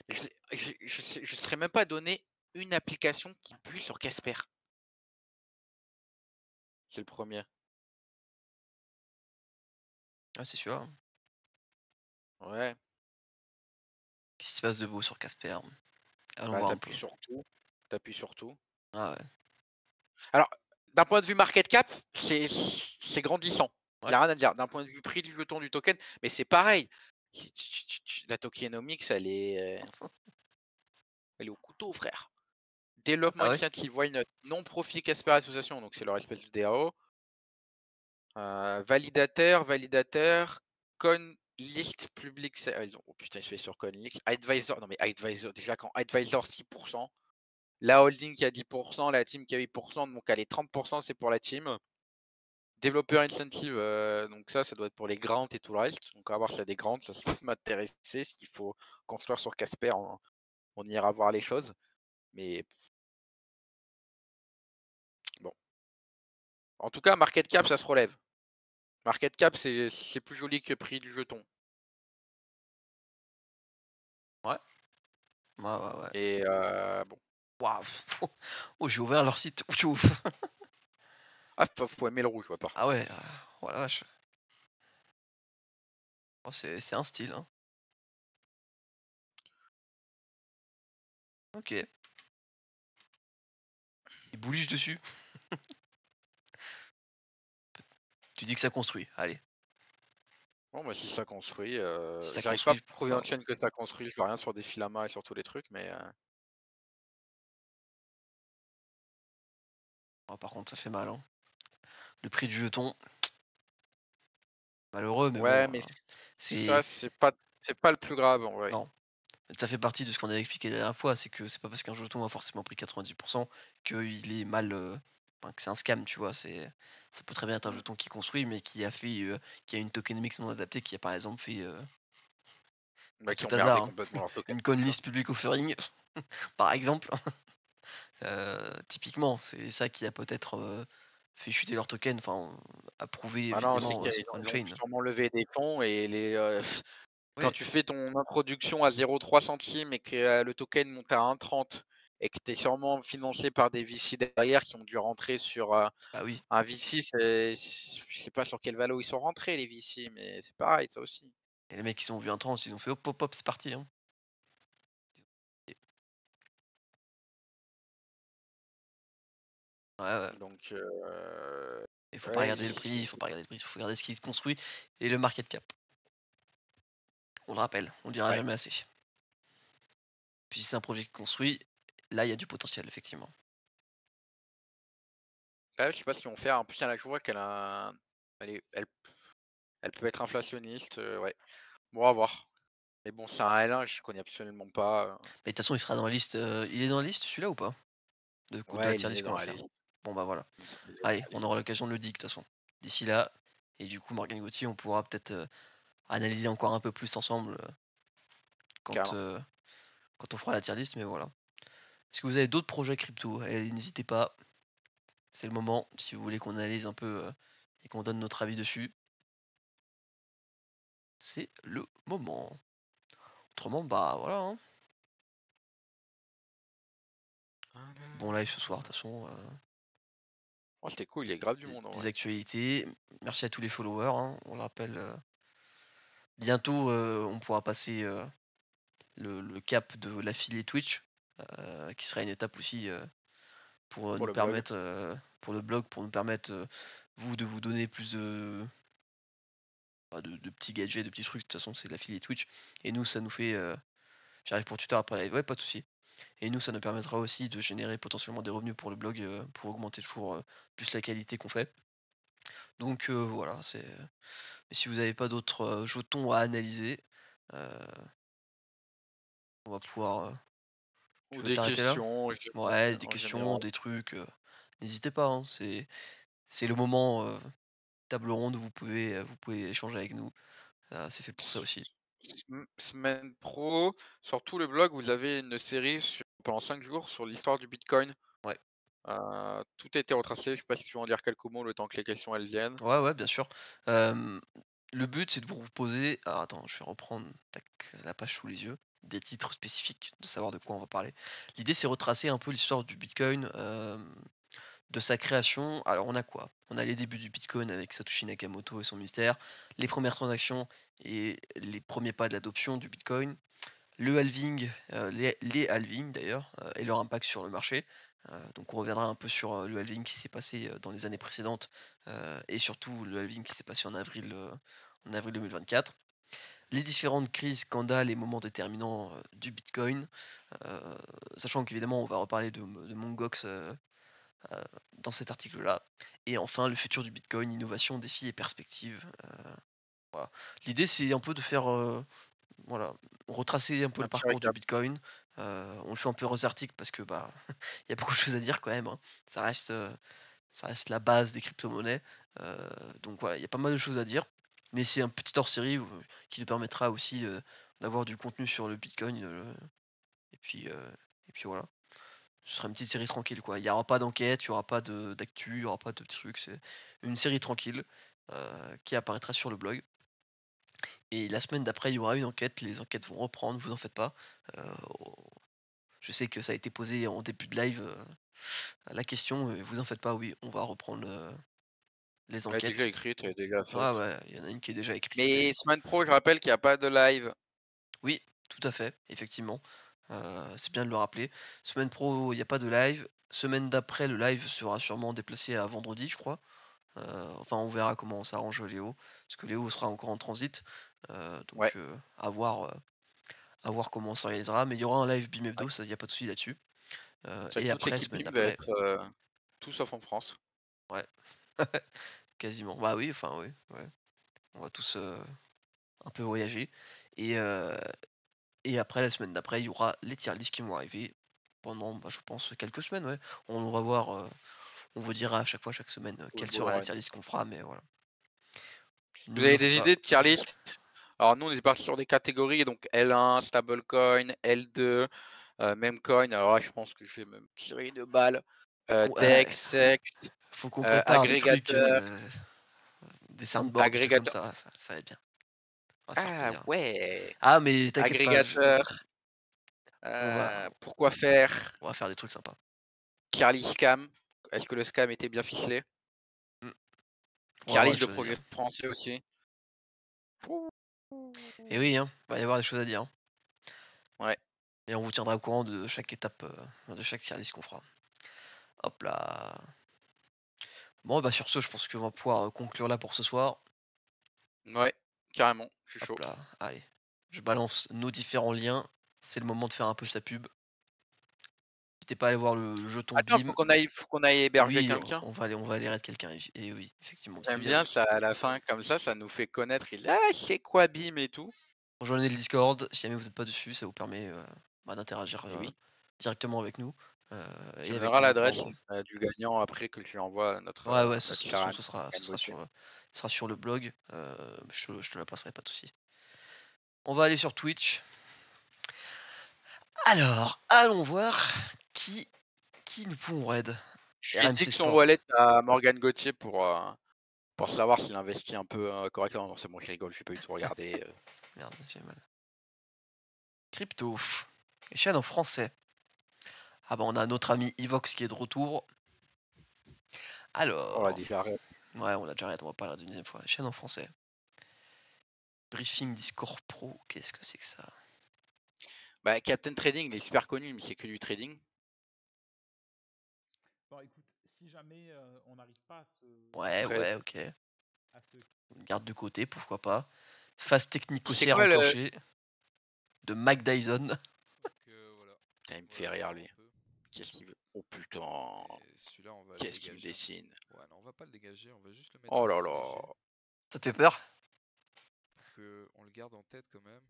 Je serais même pas donné une application qui pue sur Casper. C'est le premier.
Ah, c'est sûr.
Ouais.
Qu'est-ce qui se passe de beau sur Casper? Allons
Bah,
voir un peu.
t'appuies sur tout.
Ah ouais.
Alors, d'un point de vue market cap, c'est grandissant. Il y
Ouais.
a rien à dire. D'un point de vue prix du jeton, du token, mais c'est pareil. La tokenomics, elle est au couteau, frère. Développement
Ah ouais?
initiative, why not? Non-profit Casper Association, donc c'est leur espèce de DAO. Validateur, coin list public. Oh putain, je suis sur coin list. Advisor, non mais Advisor, déjà quand Advisor 6%, la holding qui a 10%, la team qui a 8%, donc allez, 30% c'est pour la team. Développeur incentive, donc ça doit être pour les grants et tout le reste. Donc on va voir s'il y a des grants, ça peut m'intéresser. S'il faut construire sur Casper, on ira voir les choses. Mais bon. En tout cas, market cap, ça se relève. Market cap, c'est plus joli que prix du jeton.
Ouais. Ouais, ouais, ouais.
Et bon.
Waouh! Oh, j'ai ouvert leur site. Ouf.
Ah, faut aimer le rouge, ouais, par
Ah
contre.
ouais, oh la vache. Oh, c'est un style, hein. OK. Il boulige dessus. Tu dis que ça construit, allez.
Bon, bah, si ça construit,
Si ça
j'arrive pas à
construit,
prouver
pourquoi
dans
pas.
le chaîne que ça construit, je vois rien sur des filaments et sur tous les trucs, mais
Oh, par contre, ça fait mal, hein. Le prix du jeton, malheureux, mais bon,
ouais, mais ça,
c'est
c'est pas le plus grave, en vrai.
non, ça fait partie de ce qu'on avait expliqué la dernière fois, c'est que c'est pas parce qu'un jeton a forcément pris 90 qu'il est mal, enfin, que c'est un scam, tu vois? Ça peut très bien être un
Mmh.
jeton qui construit, mais qui a une tokenomics non adaptée, qui a, par exemple, fait,
Bah,
à
qui
tout
ont merdé
hasard, hein,
complètement leur token,
une coin
ça.
list public offering, par exemple. Typiquement, c'est ça qui a peut-être, fait chuter leur token, enfin, approuvé
Ah non, c'est
évidemment,
qu'ils
cette
ont ils ont
on-chain.
sûrement levé des fonds et quand
Oui,
tu fais ton introduction à 0,3 centimes et que, le token monte à 1,30 et que tu es sûrement financé par des VC derrière qui ont dû rentrer sur,
bah oui,
un VC, je sais pas sur quel valo ils sont rentrés les VC, mais c'est pareil ça aussi.
et les mecs ils ont vu un trans, ils ont fait: «Hop, hop, hop, c'est parti, hein». Et ouais, ouais,
Donc
il faut pas
ouais,
regarder le prix, il faut pas regarder le prix, il faut regarder ce qui se construit et le market cap. On le rappelle, on le dira
ouais.
jamais assez. Puis si c'est un projet qui construit, là il y a du potentiel effectivement.
Ouais, je sais pas ce qu'ils vont faire. En plus, il y en a je vois qu'elle a un elle peut être inflationniste, ouais. Bon, à voir. Mais bon, c'est un L1, je connais absolument pas,
Mais de toute façon il sera dans la liste, il est dans la liste celui-là ou pas? De la
ouais,
tier
il est
list qu'on
dans
va
la
faire.
liste.
Bon bah voilà.
Il est dans
Allez,
la
on
liste.
aura l'occasion de le dire de toute façon. D'ici là, et du coup Morgan Gauthier, on pourra peut-être, analyser encore un peu plus ensemble, quand,
Carrément.
heu, quand on fera la tier list, mais voilà. Est-ce que vous avez d'autres projets crypto? Et n'hésitez pas, c'est le moment, si vous voulez qu'on analyse un peu, et qu'on donne notre avis dessus, c'est le moment. Autrement, bah voilà, hein. Bon live ce soir, de toute façon,
Oh, c'était cool, il y a grave du monde en
des
vrai.
actualités. Merci à tous les followers, hein. On le rappelle, bientôt, on pourra passer, le cap de l'affilié Twitch, qui sera une étape aussi, pour,
Pour
nous
le blog.
permettre, pour le blog, pour nous permettre, vous, de vous donner plus de, bah, de petits gadgets, de petits trucs. De toute façon, c'est l'affilié Twitch et nous, ça nous fait, j'arrive pour Twitter après la live, ouais, pas de souci. Et nous, ça nous permettra aussi de générer potentiellement des revenus pour le blog, pour augmenter toujours, plus la qualité qu'on fait. Donc, voilà, c'est mais si vous avez pas d'autres, jetons à analyser, heu, on va pouvoir, tu
Ou
veux
des
t'arrêter là?
questions,
Ouais, des
en
questions,
général.
des trucs, n'hésitez pas, hein, c'est le moment, table ronde où vous pouvez échanger avec nous, c'est fait pour ça aussi.
Semaine pro, sur tout le blog, vous avez une série pendant 5 jours sur l'histoire du Bitcoin.
Ouais,
Tout a été retracé. Je sais pas si tu veux en dire quelques mots le temps que les questions elles viennent.
ouais, ouais, bien sûr. Hem, le but, c'est de vous proposer, alors attends, je vais reprendre, tac, la page sous les yeux, des titres spécifiques, de savoir de quoi on va parler. L'idée, c'est retracer un peu l'histoire du Bitcoin, de sa création. Alors on a quoi? On a les débuts du Bitcoin avec Satoshi Nakamoto et son mystère, les premières transactions et les premiers pas de l'adoption du Bitcoin, le halving, les halvings d'ailleurs, et leur impact sur le marché, Donc on reviendra un peu sur le halving qui s'est passé dans les années précédentes et surtout le halving qui s'est passé en avril 2024. Les différentes crises, scandales et moments déterminants du Bitcoin, sachant qu'évidemment on va reparler de Mongox dans cet article-là. Et enfin le futur du Bitcoin, innovation, défis et perspectives. Voilà. L'idée c'est un peu de faire voilà, retracer un peu
Un
le
petit
parcours du
récap.
Bitcoin. On le fait un peu aux articles parce que bah il y a beaucoup de choses à dire quand même, hein. Ça reste la base des crypto-monnaies. Donc voilà, il y a pas mal de choses à dire. Mais c'est un petit hors-série qui nous permettra aussi d'avoir du contenu sur le Bitcoin. Et puis voilà. Ce sera une petite série tranquille quoi. Il n'y aura pas d'enquête, il n'y aura pas d'actu, il n'y aura pas de trucs. C'est une série tranquille qui apparaîtra sur le blog. Et la semaine d'après, il y aura une enquête. Les enquêtes vont reprendre, vous en faites pas. Je sais que ça a été posé en début de live la question, vous en faites pas, oui, on va reprendre les
Elle est déjà
enquêtes.
écrite, elle est déjà
Ah
faite.
ouais, il y en a une qui est déjà écrite.
Mais semaine pro, je rappelle qu'il n'y a pas de live.
Oui, tout à fait, effectivement. C'est bien de le rappeler. Semaine pro, il n'y a pas de live. Semaine d'après, le live sera sûrement déplacé à vendredi, je crois. Enfin, on verra comment on s'arrange Léo, parce que Léo sera encore en transit.
Ouais.
Donc, à voir comment on s'organisera. Mais il y aura un live
Ouais.
BIMEBDO, ça, il n'y a pas de souci là-dessus.
C'est vrai
Et
que toute
après,
l'équipe
semaine
BIM va
d'après,
être tout sauf en France.
ouais, quasiment. Bah oui, enfin, oui, ouais. On va tous un peu voyager. Et, et après, la semaine d'après, il y aura les tier lists qui vont arriver pendant, bah, je pense, quelques semaines. Ouais. On va voir, on vous dira à chaque fois, chaque semaine,
Au
quelle
jour
sera
le
la
run.
tier list qu'on fera. Mais voilà.
Vous
Ne
avez
nous
des
faites pas.
idées de tier list? Alors nous, on est parti sur des catégories, donc L1, stablecoin, L2, memecoin. Alors là, je pense que je vais me tirer de balles.
Ouais,
DEX, SEX,
faut qu'on prépare des trucs,
agrégateur,
des soundboards, des trucs comme
agrégateur.
ça va être bien. On va se faire
Ah
plaisir.
ouais,
Ah, mais t'inquiète pas,
agrégateur.
on va,
Pourquoi faire?
on va faire des trucs sympas.
Tier list scam. Est-ce que le scam était bien ficelé?
Mm. On va
Tier
voir
list
des
de
choses à dire.
progrès français aussi.
Et oui, hein, va y avoir des choses à dire, hein.
Ouais.
Et on vous tiendra au courant de chaque étape, de chaque tier list qu'on fera. Hop là. Bon, bah sur ce, je pense qu'on va pouvoir conclure là pour ce soir.
Ouais, carrément, je suis
Hop
chaud.
là, allez. Je balance nos différents liens. C'est le moment de faire un peu sa pub. N'hésitez pas à aller voir le jeton
Attends,
BIM.
faut qu'on aille héberger
Oui,
quelqu'un.
on va aller raid quelqu'un. Et oui, effectivement, c'est
J'aime
bien.
bien ça à la fin, comme ça nous fait connaître. Ah, c'est quoi BIM et tout.
Rejoignez le Discord. Si jamais vous n'êtes pas dessus, ça vous permet bah, d'interagir
Et oui,
directement avec nous
tu
et
me
avec
donneras
les autres
l'adresse
membres.
du gagnant après que tu envoies
Ouais, ouais, de
notre
toute façon,
charan.
ce sera sur le blog. Je te la passerai, pas de souci. On va aller sur Twitch. Alors, allons voir qui nous pouvons raid.
Je fais
RMC
dig son
Sport.
wallet à Morgan Gauthier pour savoir s'il investit un peu correctement. Non, c'est bon, je rigole, je vais pas du tout regarder.
Merde, j'ai mal. Crypto. Et chaîne en français. Ah bah on a notre ami Evox qui est de retour.
On l'a
Alors.
déjà arrêté.
Ouais, on l'a déjà arrêté, on va pas la deuxième fois. Chaîne en français. Briefing Discord Pro, qu'est-ce que c'est que ça?
Bah, Captain Trading, il est super connu, mais c'est que du trading.
Bon, écoute, si jamais on n'arrive pas
Ouais,
Après,
ouais, ok.
à se...
On le garde de côté, pourquoi pas. Phase technique
c'est
haussière
quoi le.
enclenchée de Mike Dyson.
Donc voilà.
Putain, il me fait
Voilà
rire,
voir
lui.
un peu.
Qu'est-ce qu'il veut? Oh putain,
Et celui-là, on va le
qu'est-ce qu'il me
dégager un petit
dessine?
peu. Ouais, non, on va pas le dégager, on va juste le mettre
Oh
en
là
point
là.
léger.
Ça te fait peur?
Pour qu'on le garde en tête quand même.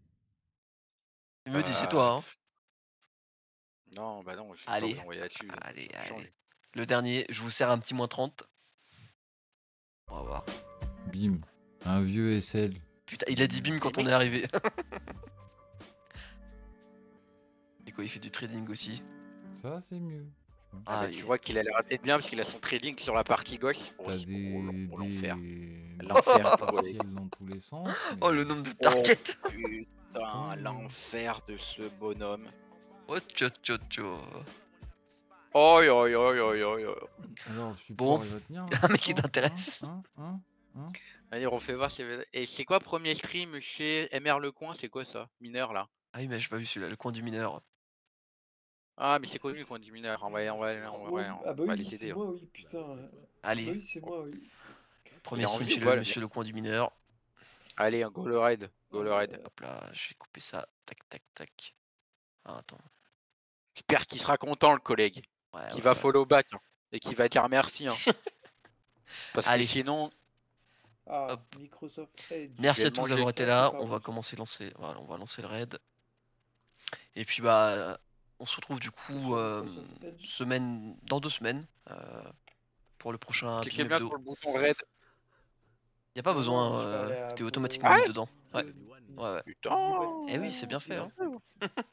Tu me dis, c'est
Bah.
toi, hein.
Non, bah non, je vais pas vous
Allez,
envoyer là-dessus.
allez,
Ça va
allez.
changer.
Le dernier, je vous sers un petit moins 30. On va voir.
Bim, un vieux SL.
Putain, il a dit bim quand on est arrivé. Et quoi, il fait du trading aussi.
Ça, c'est mieux.
Ah,
Ah,
mais tu vois qu'il a l'air d'être bien parce qu'il a son trading sur la partie gauche. Oh,
T'as
c'est
des
l'enfer.
des
L'enfer, tout voler.
partiels dans tous les sens.
Oh,
mais
le nombre de
Oh
targets.
putain, l'enfer de ce bonhomme.
Oh, tcho tcho tcho.
Oi, oi, oi, oi, oi, oi.
Alors, le
Bon,
support, il va tenir. le
un mec qui
support,
t'intéresse.
hein.
Allez, on fait voir. Et c'est quoi premier stream chez MR Lecoin? C'est quoi ça? Mineur là.
Ah oui, mais j'ai pas vu celui-là, le coin du mineur.
Ah, mais c'est connu le coin du mineur. On va
Ah bah oui,
les
c'est
aider.
moi, oui, putain. Bah
Allez,
oui, c'est moi, oui.
premier
Il a
signe
envie
chez
ou pas,
le
le
monsieur
mec
le coin du mineur.
Allez, go le raid. Go le raid.
Hop là, je vais couper ça. Tac, tac, tac. Ah, attends.
J'espère qu'il sera content, le collègue.
Ouais,
Qui
ouais,
va
ouais.
follow back. Hein, et qui va dire merci. Hein. Parce que
Allez.
sinon,
Ah,
Hop.
Microsoft Edge.
Merci
vais
à
le
tous
manger,
d'avoir
ça,
été
c'est
là.
pas
On va
bon,
commencer voilà, on va lancer le raid. Et puis bah, on se retrouve du coup
Sur Microsoft Edge.
dans 2 semaines pour le prochain
cliquez
Bim
bien
Hebdo.
sur le bouton raid.
Y a pas
Non,
besoin,
non, je vais aller à
t'es
Go-
automatiquement
Ah
mis
ouais
dedans. Ouais, ouais.
Putain.
Eh oui, c'est bien fait, hein.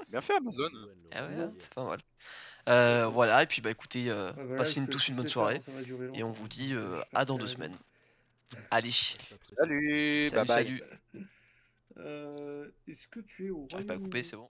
Bien fait, Amazon.
Ah ouais,
Bon.
c'est pas mal.
D'accord.
Voilà, et puis bah écoutez,
Ah, bah là,
passez
je peux
tous une
tous
bonne
les faire,
soirée.
hein, ça va durer
Et on
longtemps,
vous
hein.
dit
Je vais
à dans
faire
2
la
semaines.
nuit.
Allez,
Salut, bye bye.
salut.
Est-ce que tu es au
J'arrive pas à couper,
Royaume-Uni?
c'est bon.